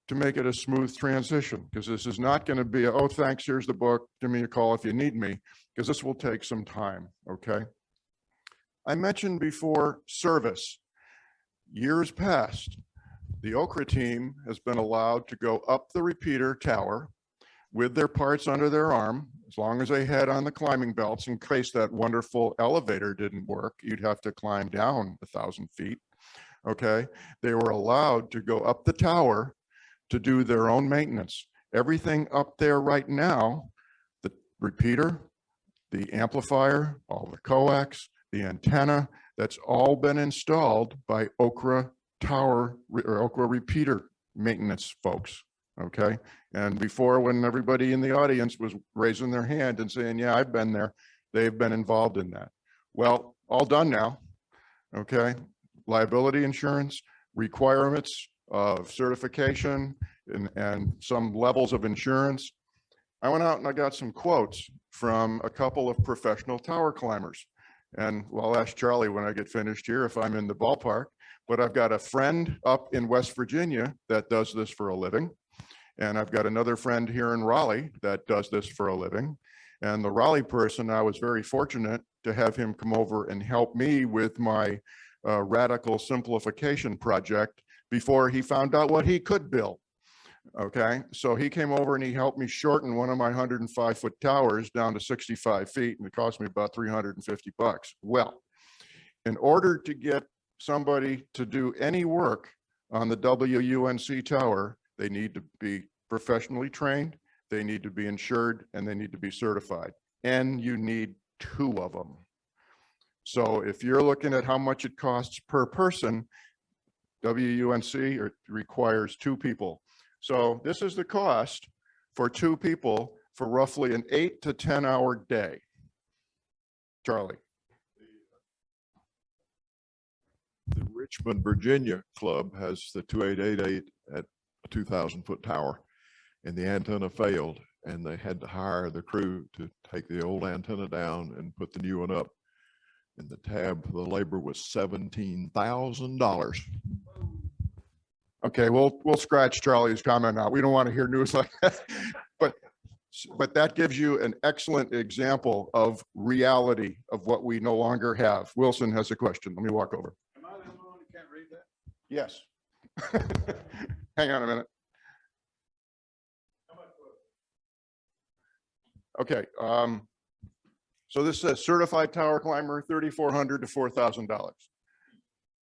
to make it a smooth transition, because this is not going to be, oh, thanks, here's the book, give me a call if you need me, because this will take some time, okay? I mentioned before service. Years past, the OCRA team has been allowed to go up the repeater tower with their parts under their arm, as long as they had on the climbing belts, in case that wonderful elevator didn't work, you'd have to climb down 1,000 feet, okay? They were allowed to go up the tower to do their own maintenance. Everything up there right now, the repeater, the amplifier, all the coax, the antenna, that's all been installed by OCRA tower or OCRA repeater maintenance folks, okay? And before, when everybody in the audience was raising their hand and saying, yeah, I've been there, they've been involved in that. Well, all done now, okay? Liability insurance, requirements of certification and some levels of insurance. I went out and I got some quotes from a couple of professional tower climbers. And I'll ask Charlie when I get finished here if I'm in the ballpark, but I've got a friend up in West Virginia that does this for a living. And I've got another friend here in Raleigh that does this for a living. And the Raleigh person, I was very fortunate to have him come over and help me with my radical simplification project before he found out what he could build. Okay, so he came over and he helped me shorten one of my 105-foot towers down to 65 feet, and it cost me about $350. Well, in order to get somebody to do any work on the WUNC tower, they need to be professionally trained, they need to be insured, and they need to be certified. And you need 2 of them. So if you're looking at how much it costs per person, WUNC requires 2 people. So this is the cost for 2 people for roughly an 8 to 10 hour day. Charlie. The Richmond, Virginia club has the 2888 at a 2,000-foot tower, and the antenna failed, and they had to hire the crew to take the old antenna down and put the new one up. And the tab for the labor was $17,000. Okay, we'll scratch Charlie's comment out. We don't want to hear news like that. But that gives you an excellent example of reality of what we no longer have. Wilson has a question. Let me walk over. Am I the only one who can't read that? Yes. Hang on a minute. Okay. So this says certified tower climber, $3,400 to $4,000.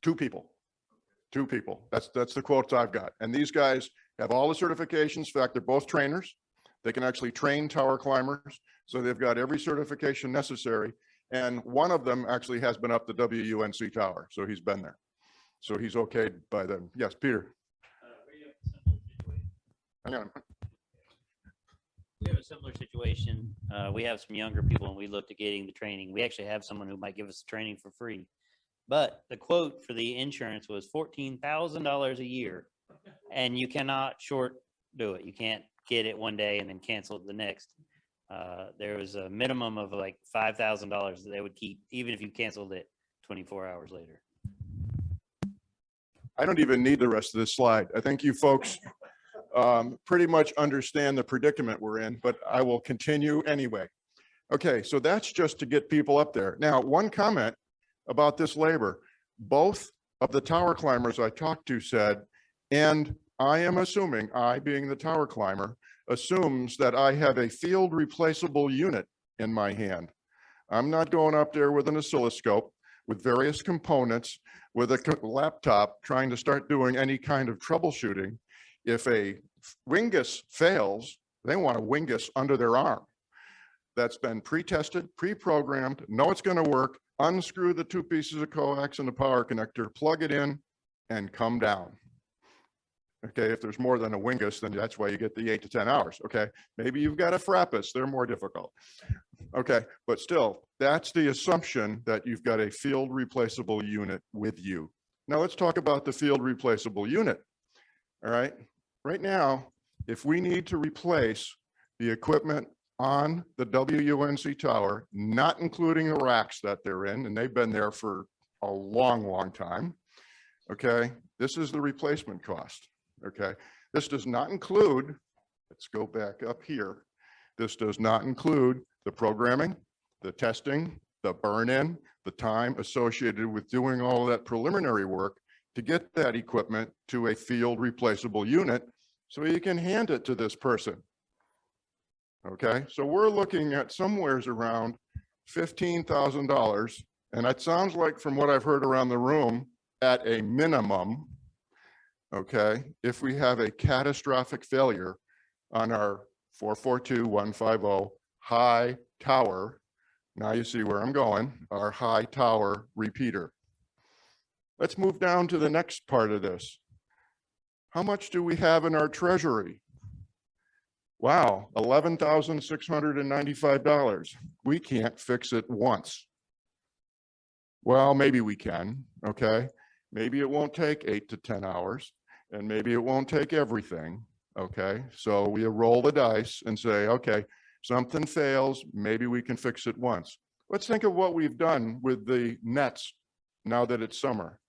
2 people. 2 people. That's the quotes I've got. And these guys have all the certifications. In fact, they're both trainers. They can actually train tower climbers. So they've got every certification necessary. And one of them actually has been up the WUNC tower. So he's been there. So he's okayed by them. Yes, Peter. Hang on. We have a similar situation. We have some younger people and we looked at getting the training. We actually have someone who might give us the training for free. But the quote for the insurance was $14,000 a year. And you cannot short do it. You can't get it one day and then cancel it the next. There was a minimum of like $5,000 that they would keep, even if you canceled it 24 hours later. I don't even need the rest of this slide. I think you folks pretty much understand the predicament we're in, but I will continue anyway. Okay, so that's just to get people up there. Now, one comment about this labor. Both of the tower climbers I talked to said, and I am assuming, I being the tower climber, assumes that I have a field replaceable unit in my hand. I'm not going up there with an oscilloscope, with various components, with a laptop trying to start doing any kind of troubleshooting. If a wingus fails, they want a wingus under their arm. That's been pre-tested, pre-programmed, know it's going to work, unscrew the 2 pieces of coax and the power connector, plug it in, and come down. Okay, if there's more than a wingus, then that's why you get the 8 to 10 hours. Okay, maybe you've got a frappus, they're more difficult. Okay, but still, that's the assumption that you've got a field replaceable unit with you. Now let's talk about the field replaceable unit. All right, right now, if we need to replace the equipment on the WUNC tower, not including the racks that they're in, and they've been there for a long, long time. Okay, this is the replacement cost. Okay, this does not include, let's go back up here. This does not include the programming, the testing, the burn-in, the time associated with doing all of that preliminary work to get that equipment to a field replaceable unit so you can hand it to this person. Okay, so we're looking at somewheres around $15,000. And it sounds like from what I've heard around the room, at a minimum, okay, if we have a catastrophic failure on our 442.150 high tower, now you see where I'm going, our high tower repeater. Let's move down to the next part of this. How much do we have in our treasury? Wow, $11,695. We can't fix it once. Well, maybe we can, okay? Maybe it won't take 8 to 10 hours, and maybe it won't take everything, okay? So we roll the dice and say, okay, something fails, maybe we can fix it once. Let's think of what we've done with the nets now that it's summer.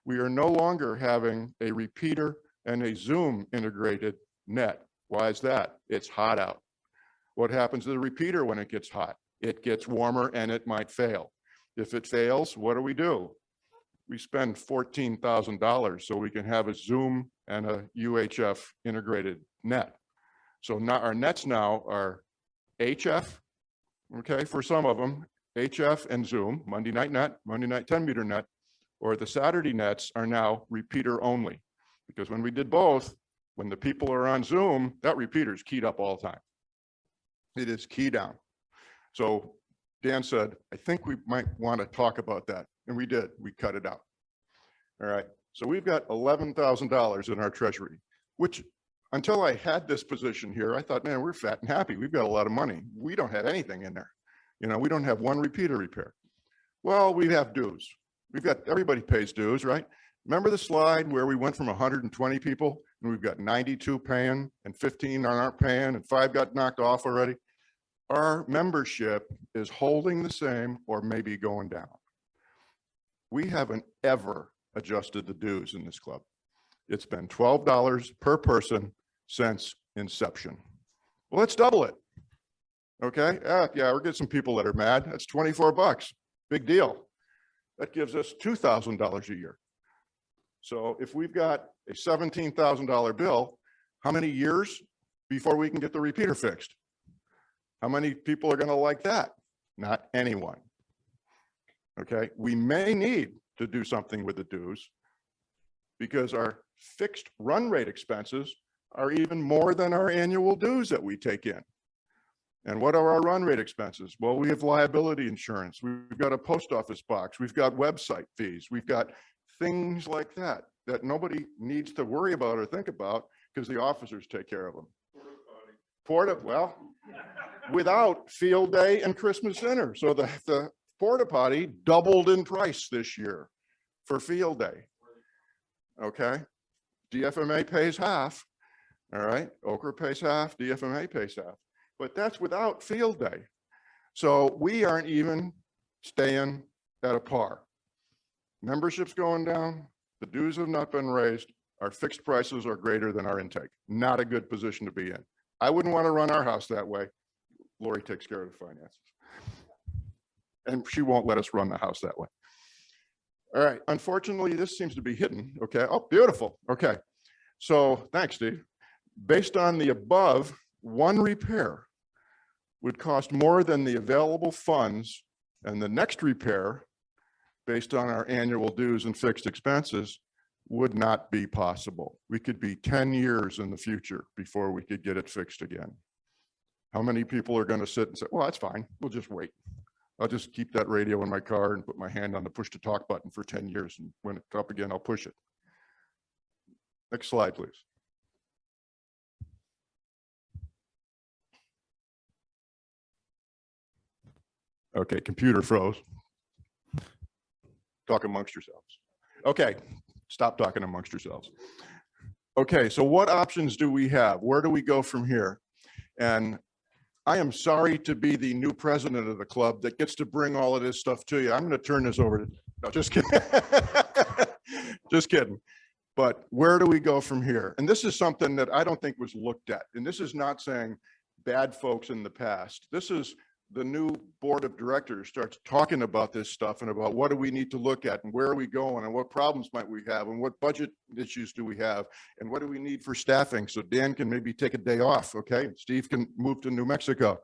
We are no longer having a repeater and a Zoom integrated net. Why is that? It's hot out. What happens to the repeater when it gets hot? It gets warmer and it might fail. If it fails, what do? We spend $14,000 so we can have a Zoom and a UHF integrated net. So now our nets now are HF, okay, for some of them, HF and Zoom, Monday night net, Monday night 10-meter net, or the Saturday nets are now repeater only. Because when we did both, when the people are on Zoom, that repeater is keyed up all the time. It is key down. So Dan said, I think we might want to talk about that. And we did, we cut it out. All right, so we've got $11,000 in our treasury, which until I had this position here, I thought, man, we're fat and happy. We've got a lot of money. We don't have anything in there. You know, we don't have one repeater repair. Well, we have dues. We've got, everybody pays dues, right? Remember the slide where we went from 120 people and we've got 92 paying and 15 aren't paying and 5 got knocked off already? Our membership is holding the same or maybe going down. We haven't ever adjusted the dues in this club. It's been $12 per person since inception. Well, let's double it. Okay, yeah, we're getting some people that are mad. That's 24 bucks, big deal. That gives us $2,000 a year. So if we've got a $17,000 bill, how many years before we can get the repeater fixed? How many people are going to like that? Not anyone. Okay, we may need to do something with the dues because our fixed run rate expenses are even more than our annual dues that we take in. And what are our run rate expenses? Well, we have liability insurance. We've got a post office box. We've got website fees. We've got things like that that nobody needs to worry about or think about because the officers take care of them. Well, without field day and Christmas dinner. So the porta potty doubled in price this year. for field day. Okay, DFMA pays half. All right, OCRA pays half, DFMA pays half, but that's without field day. So we aren't even staying at a par. Membership's going down, the dues have not been raised, our fixed prices are greater than our intake. Not a good position to be in. I wouldn't want to run our house that way. Lori takes care of the finances. And she won't let us run the house that way. All right, unfortunately, this seems to be hidden, okay? Oh, beautiful, okay. So thanks, Steve. Based on the above, one repair would cost more than the available funds, and the next repair, based on our annual dues and fixed expenses, would not be possible. We could be 10 years in the future before we could get it fixed again. How many people are going to sit and say, well, that's fine, we'll just wait. I'll just keep that radio in my car and put my hand on the push to talk button for 10 years, and when it's up again, I'll push it. Next slide, please. Okay, computer froze. Talk amongst yourselves. Okay, stop talking amongst yourselves. Okay, so what options do we have? Where do we go from here? And I am sorry to be the new president of the club that gets to bring all of this stuff to you. I'm going to turn this over to, no, just kidding. Just kidding. But where do we go from here? And this is something that I don't think was looked at. And this is not saying bad folks in the past. This is the new board of directors starts talking about this stuff and about what do we need to look at and where are we going and what problems might we have and what budget issues do we have and what do we need for staffing, so Dan can maybe take a day off, okay? Steve can move to New Mexico.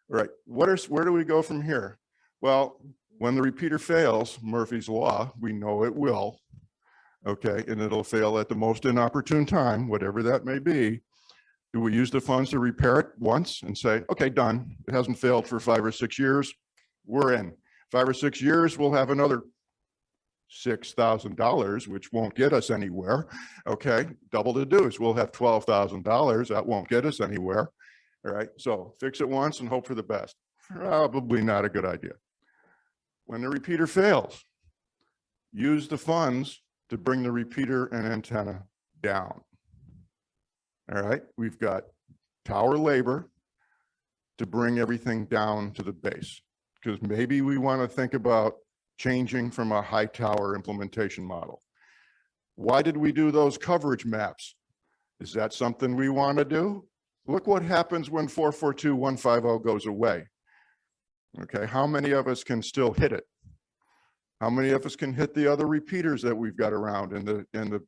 All right, where do we go from here? Well, when the repeater fails, Murphy's Law, we know it will, okay? And it'll fail at the most inopportune time, whatever that may be. Do we use the funds to repair it once and say, okay, done. It hasn't failed for 5 or 6 years. We're in 5 or 6 years. We'll have another $6,000, which won't get us anywhere. Okay, double the dues. We'll have $12,000. That won't get us anywhere. All right, so fix it once and hope for the best. Probably not a good idea. When the repeater fails, use the funds to bring the repeater and antenna down. All right, we've got tower labor to bring everything down to the base, because maybe we want to think about changing from a high tower implementation model. Why did we do those coverage maps? Is that something we want to do? Look what happens when 442.150 goes away. Okay, how many of us can still hit it? How many of us can hit the other repeaters that we've got around in the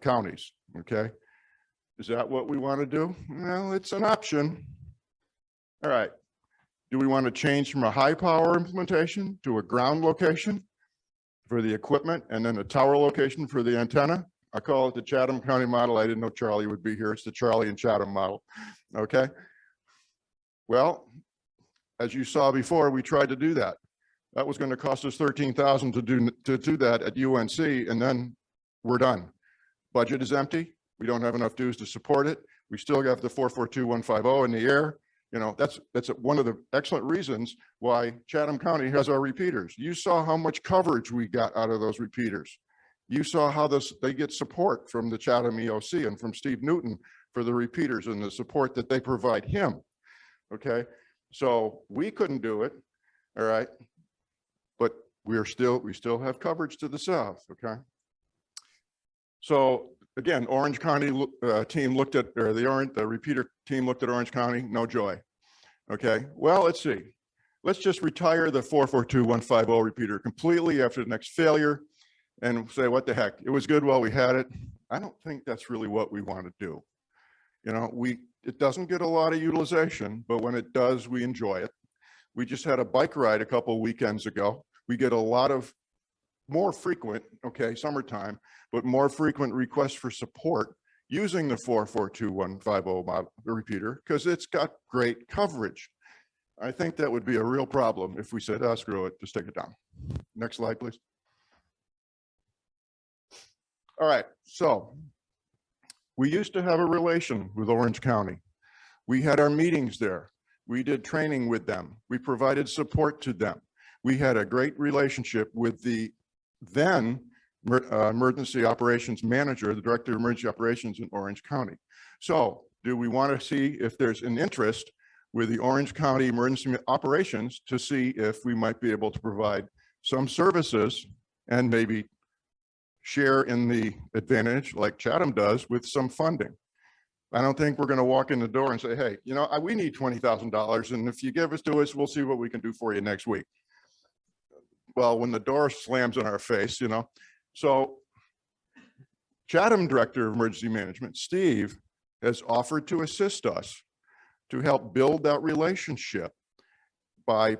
counties? Okay. Is that what we want to do? Well, it's an option. All right. Do we want to change from a high power implementation to a ground location for the equipment and then a tower location for the antenna? I call it the Chatham County model. I didn't know Charlie would be here. It's the Charlie and Chatham model. Okay. Well, as you saw before, we tried to do that. That was going to cost us $13,000 to do that at UNC, and then we're done. Budget is empty. We don't have enough dues to support it. We still have the 442.150 in the air. You know, that's one of the excellent reasons why Chatham County has our repeaters. You saw how much coverage we got out of those repeaters. You saw how they get support from the Chatham EOC and from Steve Newton for the repeaters and the support that they provide him. Okay, so we couldn't do it. All right, but we still have coverage to the south. Okay, so again, Orange County team looked at, or the repeater team looked at Orange County, no joy. Okay, well, let's see. Let's just retire the 442.150 repeater completely after the next failure and say, what the heck, it was good while we had it. I don't think that's really what we want to do. You know, it doesn't get a lot of utilization, but when it does, we enjoy it. We just had a bike ride a couple weekends ago. We get a lot of more frequent, okay, summertime, but more frequent requests for support using the 442.150 model repeater because it's got great coverage. I think that would be a real problem if we said, oh, screw it, just take it down. Next slide, please. All right, so we used to have a relation with Orange County. We had our meetings there. We did training with them. We provided support to them. We had a great relationship with the then emergency operations manager, the director of emergency operations in Orange County. So do we want to see if there's an interest with the Orange County emergency operations to see if we might be able to provide some services and maybe share in the advantage like Chatham does with some funding? I don't think we're going to walk in the door and say, hey, you know, we need $20,000. And if you give it to us, we'll see what we can do for you next week. Well, when the door slams in our face, you know. So Chatham Director of Emergency Management, Steve, has offered to assist us to help build that relationship by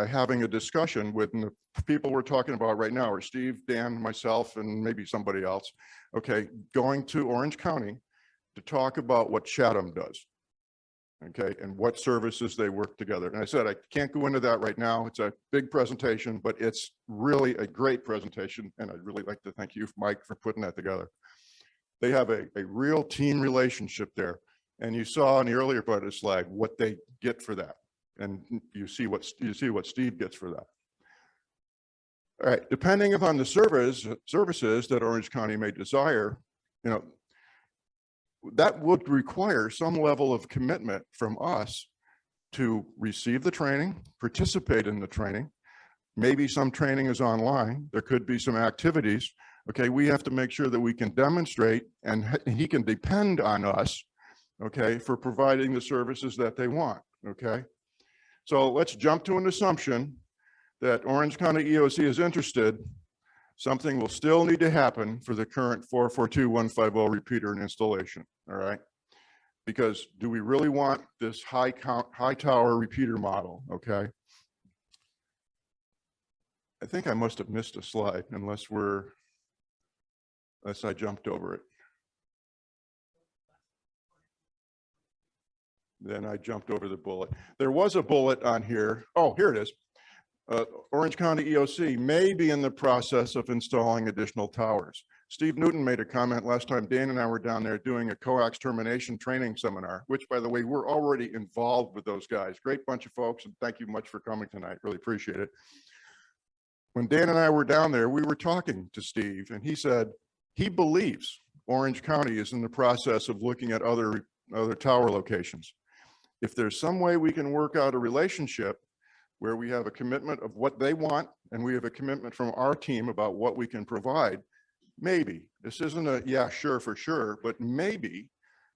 having a discussion with the people we're talking about right now, are Steve, Dan, myself, and maybe somebody else. Okay, going to Orange County to talk about what Chatham does, okay, and what services they work together. And I said, I can't go into that right now. It's a big presentation, but it's really a great presentation. And I'd really like to thank you, Mike, for putting that together. They have a real team relationship there. And you saw in the earlier part of the slide what they get for that. And you see what Steve gets for that. All right, depending upon the services that Orange County may desire, you know, that would require some level of commitment from us to receive the training, participate in the training. Maybe some training is online. There could be some activities. Okay, we have to make sure that we can demonstrate and he can depend on us, okay, for providing the services that they want, okay? So let's jump to an assumption that Orange County EOC is interested. Something will still need to happen for the current 442-150 repeater and installation, all right? Because do we really want this high tower repeater model, okay? I think I must have missed a slide unless I jumped over it. Then I jumped over the bullet. There was a bullet on here. Oh, here it is. Orange County EOC may be in the process of installing additional towers. Steve Newton made a comment last time Dan and I were down there doing a coax termination training seminar, which, by the way, we're already involved with those guys. Great bunch of folks, and thank you much for coming tonight. Really appreciate it. When Dan and I were down there, we were talking to Steve, and he said he believes Orange County is in the process of looking at other tower locations. If there's some way we can work out a relationship where we have a commitment of what they want and we have a commitment from our team about what we can provide, maybe, this isn't a yeah, sure for sure, but maybe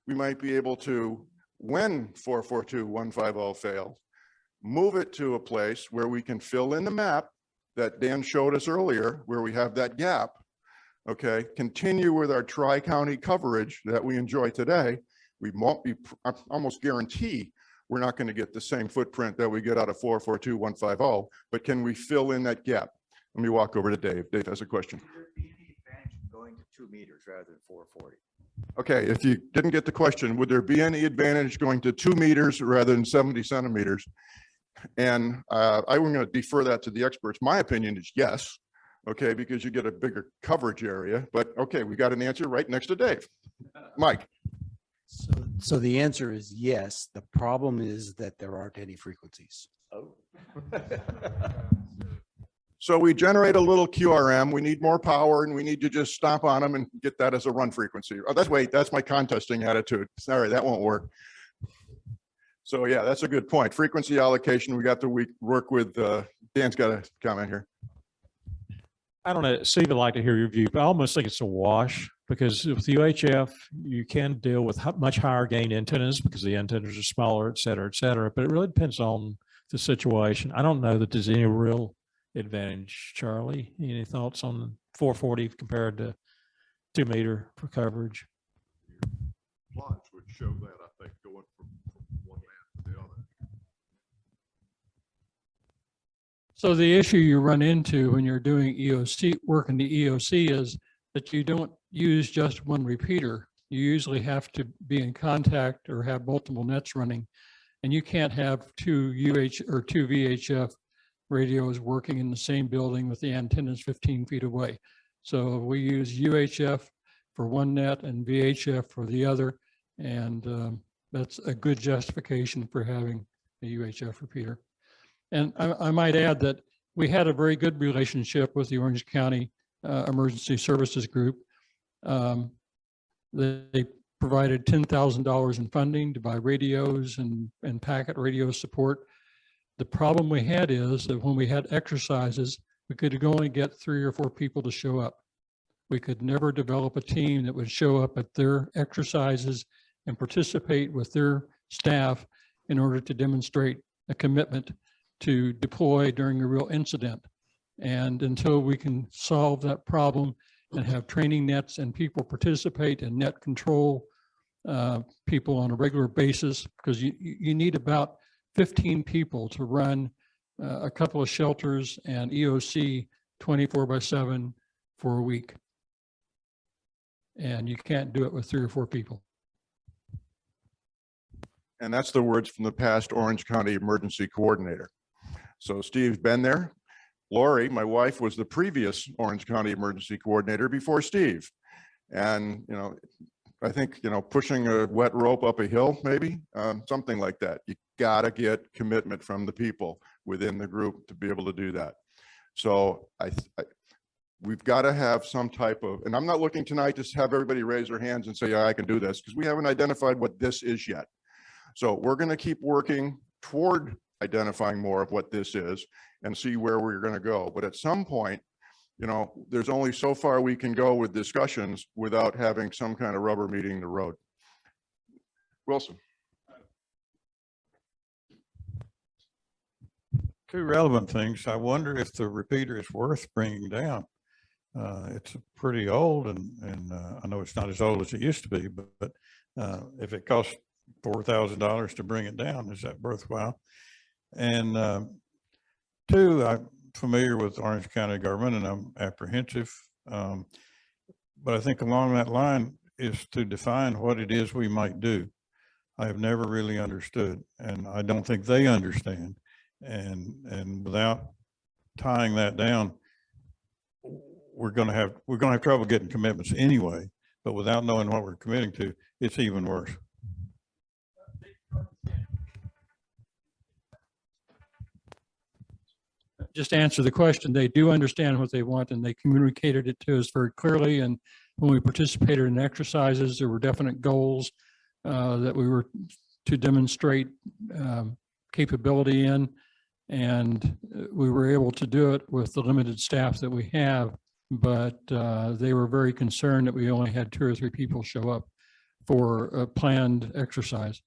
we might be able to, when 442-150 fails, move it to a place where we can fill in the map that Dan showed us earlier, where we have that gap, okay, continue with our tri-county coverage that we enjoy today. We won't be, I almost guarantee we're not going to get the same footprint that we get out of 442-150, but can we fill in that gap? Let me walk over to Dave. Dave has a question. Would there be any advantage in going to 2 meters rather than 440? Okay, if you didn't get the question, would there be any advantage going to 2 meters rather than 70 centimeters? And I'm going to defer that to the experts. My opinion is yes, okay, because you get a bigger coverage area. But okay, we got an answer right next to Dave. Mike. So the answer is yes. The problem is that there aren't any frequencies. Oh. So we generate a little QRM. We need more power, and we need to just stomp on them and get that as a run frequency. Oh, that's my contesting attitude. Sorry, that won't work. So yeah, that's a good point. Frequency allocation. We got to work with. Dan's got a comment here. I don't know, Steve, I'd like to hear your view, but I almost think it's a wash because with UHF, you can deal with much higher gain antennas because the antennas are smaller, et cetera, but it really depends on the situation. I don't know that there's any real advantage. Charlie, any thoughts on 440 compared to 2 meter for coverage? Plots would show that, I think, going from one man to the other. So the issue you run into when you're doing EOC work in the EOC is that you don't use just one repeater. You usually have to be in contact or have multiple nets running, and you can't have two VHF radios working in the same building with the antennas 15 feet away. So we use UHF for one net and VHF for the other, and that's a good justification for having a UHF repeater. And I might add that we had a very good relationship with the Orange County Emergency Services Group. They provided $10,000 in funding to buy radios and packet radio support. The problem we had is that when we had exercises, we could only get 3 or 4 people to show up. We could never develop a team that would show up at their exercises and participate with their staff in order to demonstrate a commitment to deploy during a real incident. And until we can solve that problem and have training nets and people participate in net control people on a regular basis, because you need about 15 people to run a couple of shelters and EOC 24/7 for a week. And you can't do it with 3 or 4 people. And that's the words from the past Orange County Emergency Coordinator. So Steve's been there. Lori, my wife, was the previous Orange County Emergency Coordinator before Steve. And, you know, I think, you know, pushing a wet rope up a hill, maybe, something like that. You gotta get commitment from the people within the group to be able to do that. So we've got to have some type of, and I'm not looking tonight to have everybody raise their hands and say, yeah, I can do this, because we haven't identified what this is yet. So we're going to keep working toward identifying more of what this is and see where we're going to go. But at some point, you know, there's only so far we can go with discussions without having some kind of rubber meeting the road. Wilson. 2 relevant things. I wonder if the repeater is worth bringing down. It's pretty old, and I know it's not as old as it used to be, but if it costs $4,000 to bring it down, is that worthwhile? And 2, I'm familiar with Orange County government, and I'm apprehensive, but I think along that line is to define what it is we might do. I have never really understood, and I don't think they understand. And without tying that down, we're going to have trouble getting commitments anyway, but without knowing what we're committing to, it's even worse. Just to answer the question, they do understand what they want, and they communicated it to us very clearly. And when we participated in exercises, there were definite goals that we were to demonstrate capability in, and we were able to do it with the limited staff that we have. But they were very concerned that we only had 2 or 3 people show up for a planned exercise.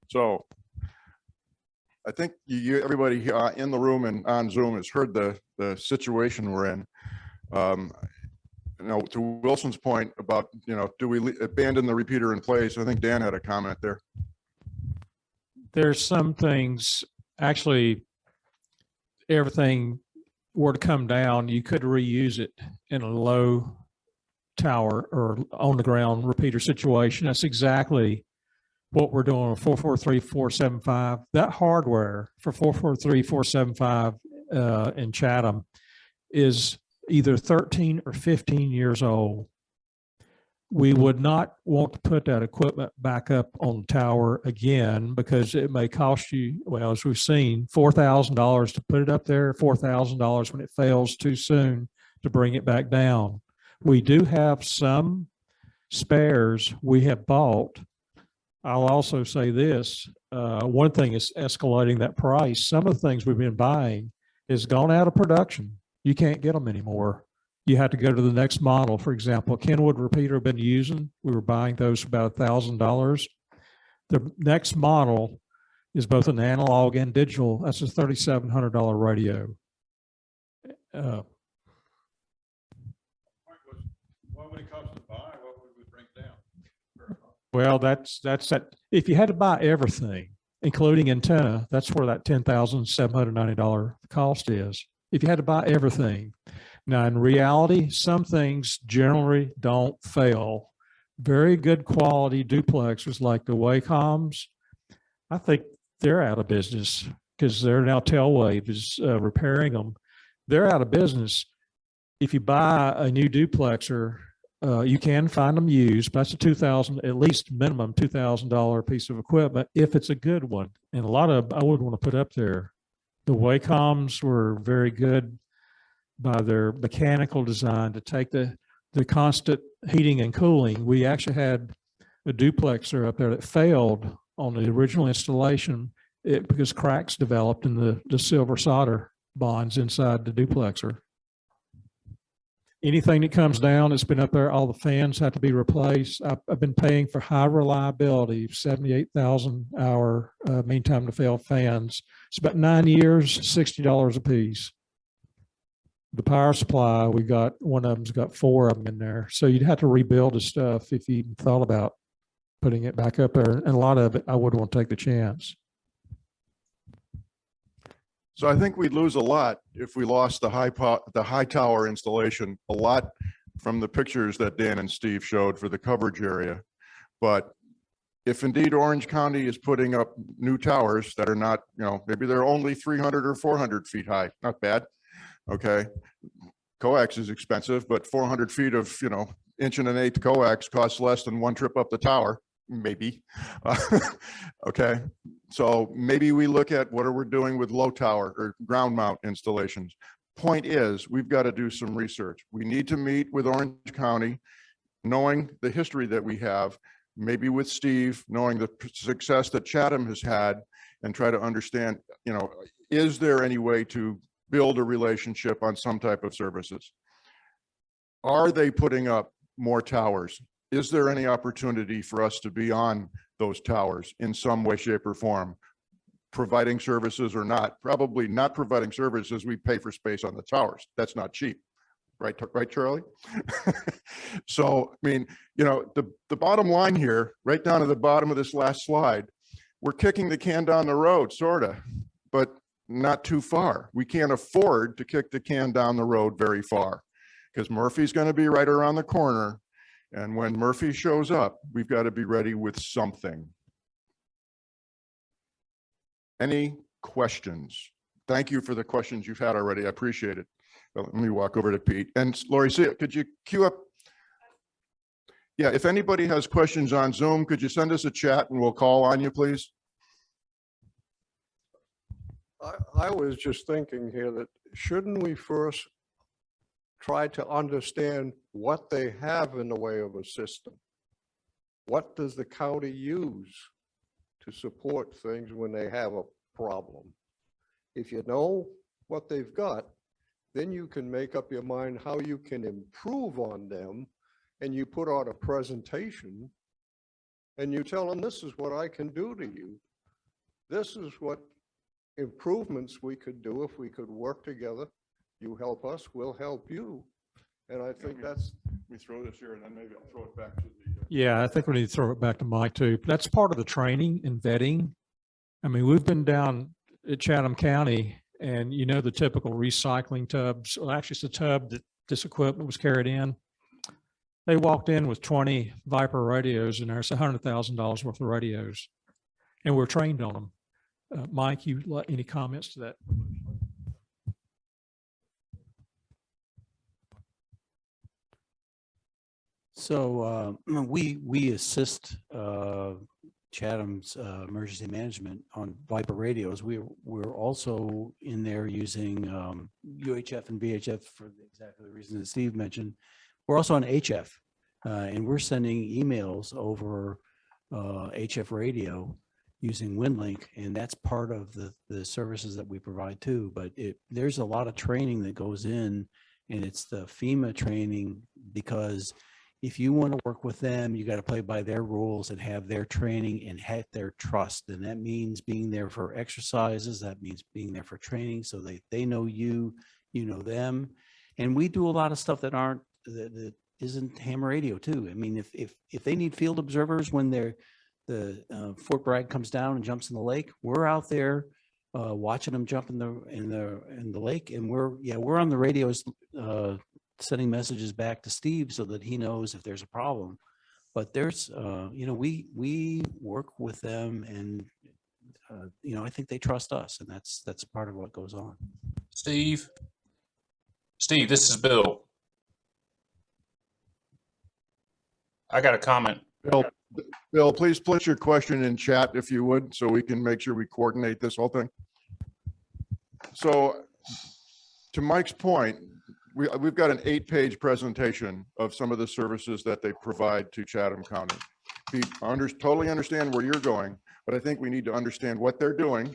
So I think everybody in the room and on Zoom has heard the situation we're in. You know, to Wilson's point about, you know, do we abandon the repeater in place? I think Dan had a comment there. There's some things, actually, everything were to come down, you could reuse it in a low tower or on the ground repeater situation. That's exactly what we're doing with 443-475. That hardware for 443-475 in Chatham is either 13 or 15 years old. We would not want to put that equipment back up on the tower again, because it may cost you, well, as we've seen, $4,000 to put it up there, $4,000 when it fails too soon to bring it back down. We do have some spares we have bought. I'll also say this, one thing is escalating that price. Some of the things we've been buying is gone out of production. You can't get them anymore. You have to go to the next model. For example, Kenwood repeater I've been using, we were buying those for about $1,000. The next model is both an analog and digital. That's a $3,700 radio. What would it cost to buy? What would we bring down? Well, that's that. If you had to buy everything, including antenna, that's where that $10,790 cost is. If you had to buy everything. Now, in reality, some things generally don't fail. Very good quality duplexers like the Wacom's, I think they're out of business because they're now Telwave is repairing them. They're out of business. If you buy a new duplexer, you can find them used, but that's a $2,000, at least minimum $2,000 piece of equipment if it's a good one. And a lot of I wouldn't want to put up there The Wacom's were very good by their mechanical design to take the constant heating and cooling. We actually had a duplexer up there that failed on the original installation because cracks developed in the silver solder bonds inside the duplexer. Anything that comes down that's been up there, all the fans have to be replaced. I've been paying for high reliability, 78,000 hour mean time to fail fans. It's about 9 years, $60 a piece. The power supply, we got, one of them's got 4 of them in there. So you'd have to rebuild the stuff if you even thought about putting it back up there. And a lot of it, I wouldn't want to take the chance. So I think we'd lose a lot if we lost the high tower installation, a lot from the pictures that Dan and Steve showed for the coverage area. But if indeed Orange County is putting up new towers that are not, maybe they're only 300 or 400 feet high, not bad. Okay. Coax is expensive, but 400 feet of, 1.125" coax costs less than 1 trip up the tower, maybe. Okay. So maybe we look at what are we doing with low tower or ground mount installations. Point is, we've got to do some research. We need to meet with Orange County, knowing the history that we have, maybe with Steve, knowing the success that Chatham has had, and try to understand, is there any way to build a relationship on some type of services? Are they putting up more towers? Is there any opportunity for us to be on those towers in some way, shape, or form, providing services or not? Probably not providing services. We pay for space on the towers. That's not cheap. Right, Charlie? So, I mean, the bottom line here, right down to the bottom of this last slide, we're kicking the can down the road, sort of, but not too far. We can't afford to kick the can down the road very far because Murphy's going to be right around the corner. And when Murphy shows up, we've got to be ready with something. Any questions? Thank you for the questions you've had already. I appreciate it. Well, let me walk over to Pete. And Lori, could you queue up? Yeah, if anybody has questions on Zoom, could you send us a chat and we'll call on you, please? I was just thinking here that shouldn't we first try to understand what they have in the way of a system? What does the county use to support things when they have a problem? If you know what they've got, then you can make up your mind how you can improve on them, and you put out a presentation and you tell them, this is what I can do to you. This is what improvements we could do if we could work together. You help us, we'll help you. And I think that's. We throw this here and then maybe I'll throw it back to the. Yeah, I think we need to throw it back to Mike too. That's part of the training and vetting. I mean, we've been down at Chatham County and the typical recycling tubs. Well, actually it's a tub that this equipment was carried in. They walked in with 20 Viper radios in there. It's $100,000 worth of radios and we're trained on them. Mike, any comments to that? So we assist Chatham's emergency management on Viper radios. We're also in there using UHF and VHF for exactly the reason that Steve mentioned. We're also on HF, and we're sending emails over HF radio using WinLink, and that's part of the services that we provide too. But there's a lot of training that goes in, and it's the FEMA training, because if you want to work with them, you got to play by their rules and have their training and have their trust. And that means being there for exercises. That means being there for training so they know you, you know them. And we do a lot of stuff that isn't ham radio too. I mean, if they need field observers when the Fort Bragg comes down and jumps in the lake, we're out there watching them jump in the lake, and we're on the radios sending messages back to Steve so that he knows if there's a problem. But there's we work with them, and I think they trust us, and that's part of what goes on. Steve, this is Bill. I got a comment. Bill, please put your question in chat if you would, so we can make sure we coordinate this whole thing. So to Mike's point, we've got an 8-page presentation of some of the services that they provide to Chatham County. Totally understand where you're going, but I think we need to understand what they're doing,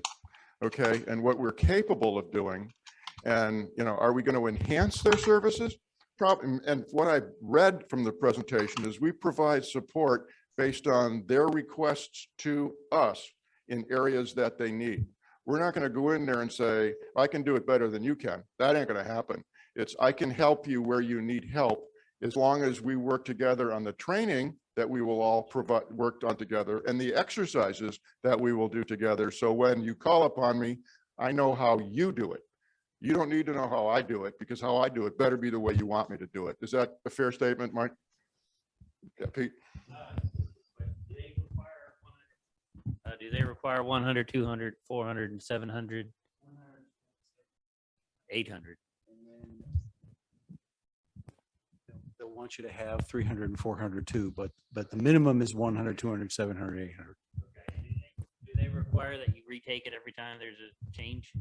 okay, and what we're capable of doing. And, you know, are we going to enhance their services? And what I read from the presentation is we provide support based on their requests to us in areas that they need. We're not going to go in there and say, I can do it better than you can. That ain't going to happen. It's, I can help you where you need help, as long as we work together on the training that we will all provide, worked on together, and the exercises that we will do together. So when you call upon me, I know how you do it. You don't need to know how I do it, because how I do it better be the way you want me to do it. Is that a fair statement, Mike? Yeah, Pete? Do they require 100, 200, 400, and 700? 800. They'll want you to have 300 and 400 too, but the minimum is 100, 200, 700, 800. Do they require that you retake it every time there's a change?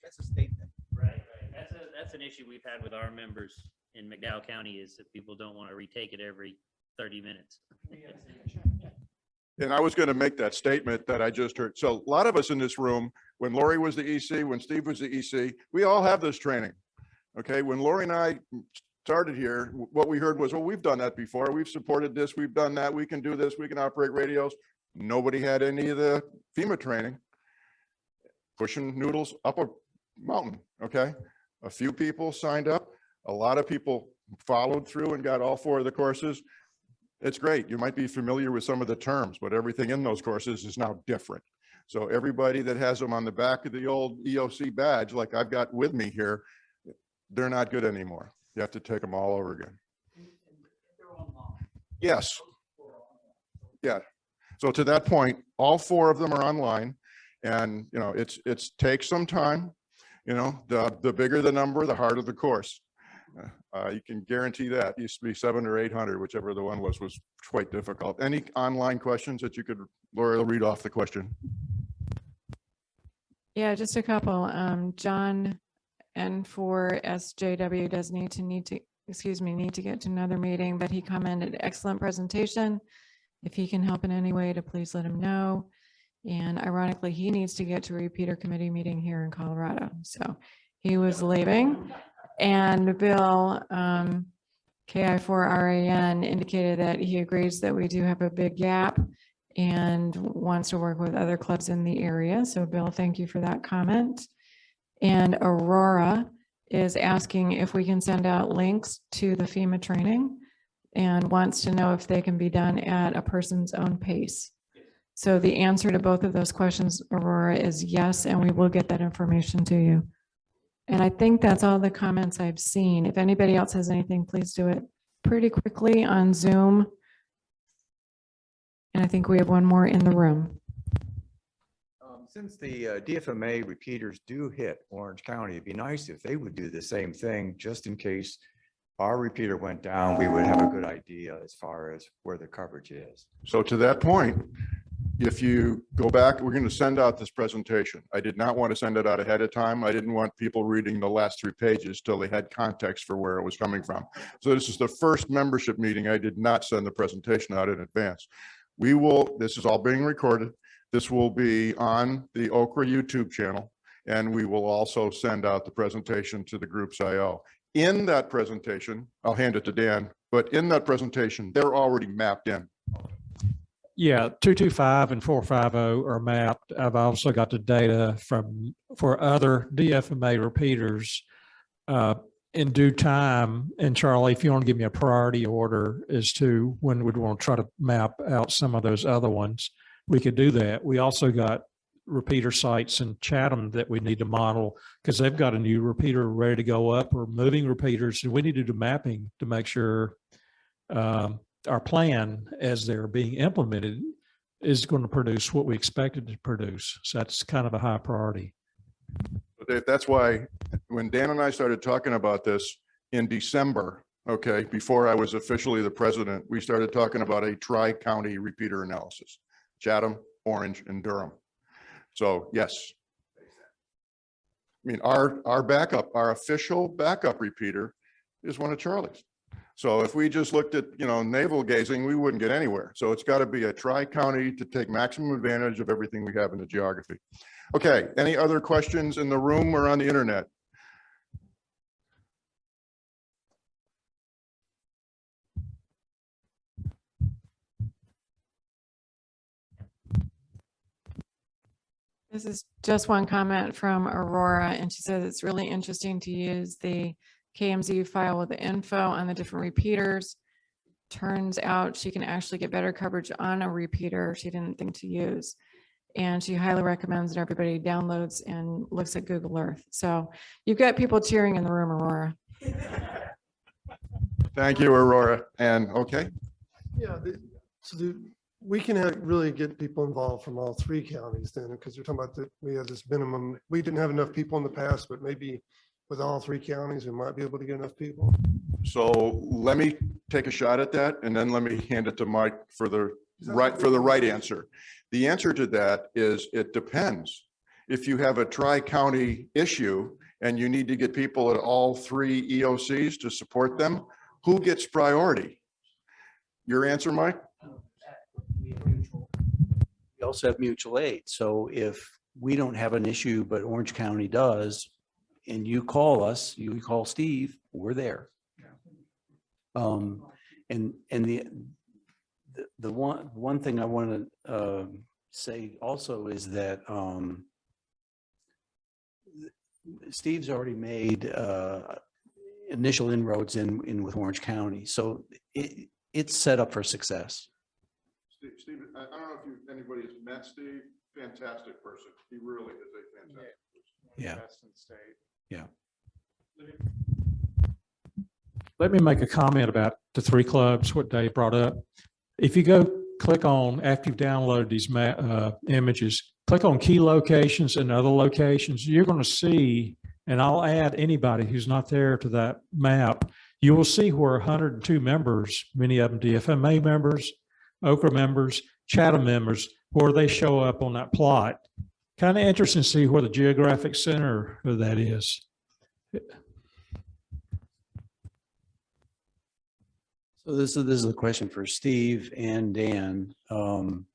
That's a statement. Right. That's an issue we've had with our members in McDowell County, is that people don't want to retake it every 30 minutes. And I was going to make that statement that I just heard. So a lot of us in this room, when Lori was the EC, when Steve was the EC, we all have this training. Okay, when Lori and I started here, what we heard was, well, we've done that before. We've supported this, we've done that, we can do this, we can operate radios. Nobody had any of the FEMA training. Pushing noodles up a mountain, okay? A few people signed up. A lot of people followed through and got all 4 of the courses. It's great. You might be familiar with some of the terms, but everything in those courses is now different. So everybody that has them on the back of the old EOC badge, like I've got with me here, they're not good anymore. You have to take them all over again. Yes. Yeah. So to that point, all 4 of them are online. And, you know, it's takes some time, you know, the bigger the number, the harder the course. You can guarantee that. It used to be 700 or 800, whichever the one was quite difficult. Any online questions that you could, Laura, read off the question? Yeah, just a couple. John N4 SJW does need to get to another meeting, but he commented, excellent presentation. If he can help in any way, to please let him know. And ironically, he needs to get to a repeater committee meeting here in Colorado. So he was leaving. And Bill, KI4RAN, indicated that he agrees that we do have a big gap and wants to work with other clubs in the area. So Bill, thank you for that comment. And Aurora is asking if we can send out links to the FEMA training and wants to know if they can be done at a person's own pace. So the answer to both of those questions, Aurora, is yes, and we will get that information to you. And I think that's all the comments I've seen. If anybody else has anything, please do it pretty quickly on Zoom. And I think we have one more in the room. Since the DFMA repeaters do hit Orange County, it'd be nice if they would do the same thing, just in case our repeater went down, we would have a good idea as far as where the coverage is. So to that point, if you go back, we're going to send out this presentation. I did not want to send it out ahead of time. I didn't want people reading the last 3 pages till they had context for where it was coming from. So this is the first membership meeting. I did not send the presentation out in advance. We will, this is all being recorded. This will be on the OCRA YouTube channel, and we will also send out the presentation to the groups IO. In that presentation, I'll hand it to Dan, but in that presentation, they're already mapped in. Yeah, 225 and 450 are mapped. I've also got the data for other DFMA repeaters in due time. And Charlie, if you want to give me a priority order as to when we'd want to try to map out some of those other ones, we could do that. We also got repeater sites in Chatham that we need to model, because they've got a new repeater ready to go up, or moving repeaters, and we need to do mapping to make sure our plan as they're being implemented is going to produce what we expected to produce. So that's kind of a high priority. That's why when Dan and I started talking about this in December, okay, before I was officially the president, we started talking about a tri-county repeater analysis, Chatham, Orange, and Durham. So yes. mean, our backup, our official backup repeater is one of Charlie's. So if we just looked at, navel gazing, we wouldn't get anywhere. So it's got to be a tri-county to take maximum advantage of everything we have in the geography. Okay, any other questions in the room or on the internet? This is just one comment from Aurora, and she says it's really interesting to use the KMZ file with the info on the different repeaters. Turns out she can actually get better coverage on a repeater she didn't think to use. And she highly recommends that everybody downloads and looks at Google Earth. So you've got people cheering in the room, Aurora. Thank you, Aurora. And okay, Yeah, we can really get people involved from all three counties then, because you're talking about that we have this minimum, we didn't have enough people in the past, but maybe with all three counties, we might be able to get enough people. so let me take a shot at that, and then let me hand it to Mike for the right answer. The answer to that is it depends. If you have a tri-county issue and you need to get people at all three EOCs to support them, who gets priority? Your answer, Mike? We also have mutual aid. So if we don't have an issue, but Orange County does, and you call us, you call Steve, we're there. And the one thing I want to say also is that Steve's already made initial inroads in with Orange County, so it's set up for success. Steve, I don't know if anybody has met Steve. Fantastic person. He really is a fantastic person. Yeah. Best in the state. Yeah. Let me make a comment about the three clubs, what Dave brought up. If you go click on, after you've downloaded these images, click on key locations and other locations, you're going to see, and I'll add anybody who's not there to that map, you will see where 102 members, many of them DFMA members, OCRA members, Chatham members, where they show up on that plot. Kind of interesting to see where the geographic center of that is. So this is a question for Steve and Dan. One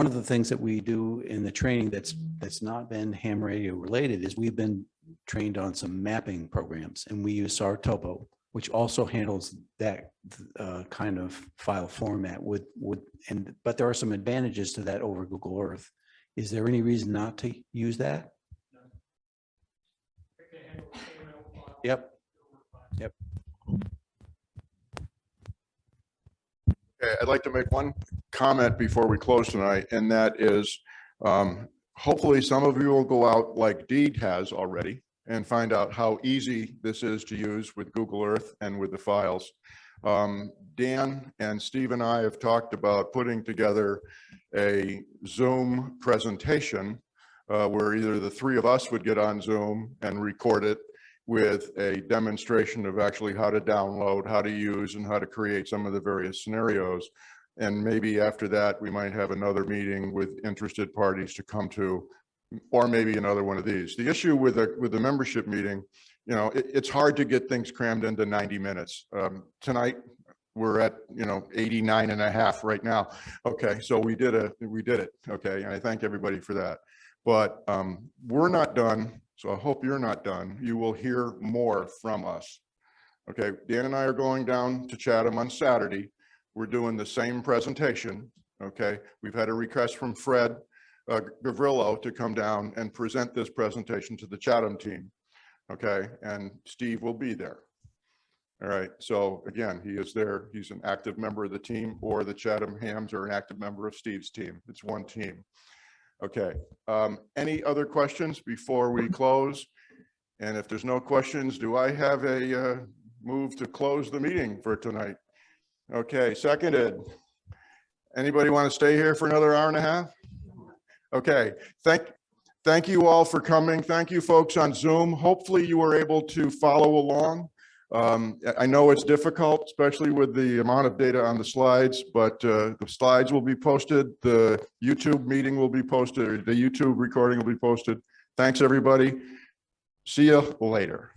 of the things that we do in the training that's not been ham radio related is we've been trained on some mapping programs, and we use Sartopo, which also handles that kind of file format but there are some advantages to that over Google Earth. Is there any reason not to use that? Yep. Okay, I'd like to make one comment before we close tonight, and that is hopefully some of you will go out like Deed has already and find out how easy this is to use with Google Earth and with the files. Dan and Steve and I have talked about putting together a Zoom presentation where either the three of us would get on Zoom and record it with a demonstration of actually how to download, how to use, and how to create some of the various scenarios. And maybe after that, we might have another meeting with interested parties to come to, or maybe another one of these. The issue with the membership meeting, it's hard to get things crammed into 90 minutes. Tonight, we're at 89 and a half right now. Okay, so we did it. Okay, and I thank everybody for that. But we're not done. So I hope you're not done. You will hear more from us. Okay, Dan and I are going down to Chatham on Saturday. We're doing the same presentation. Okay, we've had a request from Fred Gavrillo to come down and present this presentation to the Chatham team. Okay, and Steve will be there. All right, so again, he is there. He's an active member of the team, or the Chatham Hams are an active member of Steve's team. It's one team. Okay, any other questions before we close? And if there's no questions, do I have a move to close the meeting for tonight? Okay, seconded. Anybody want to stay here for another hour and a half? Okay, thank you all for coming. Thank you folks on Zoom. Hopefully you were able to follow along. I know it's difficult, especially with the amount of data on the slides, but the slides will be posted. The YouTube meeting will be posted, or the YouTube recording will be posted. Thanks, everybody. See you later.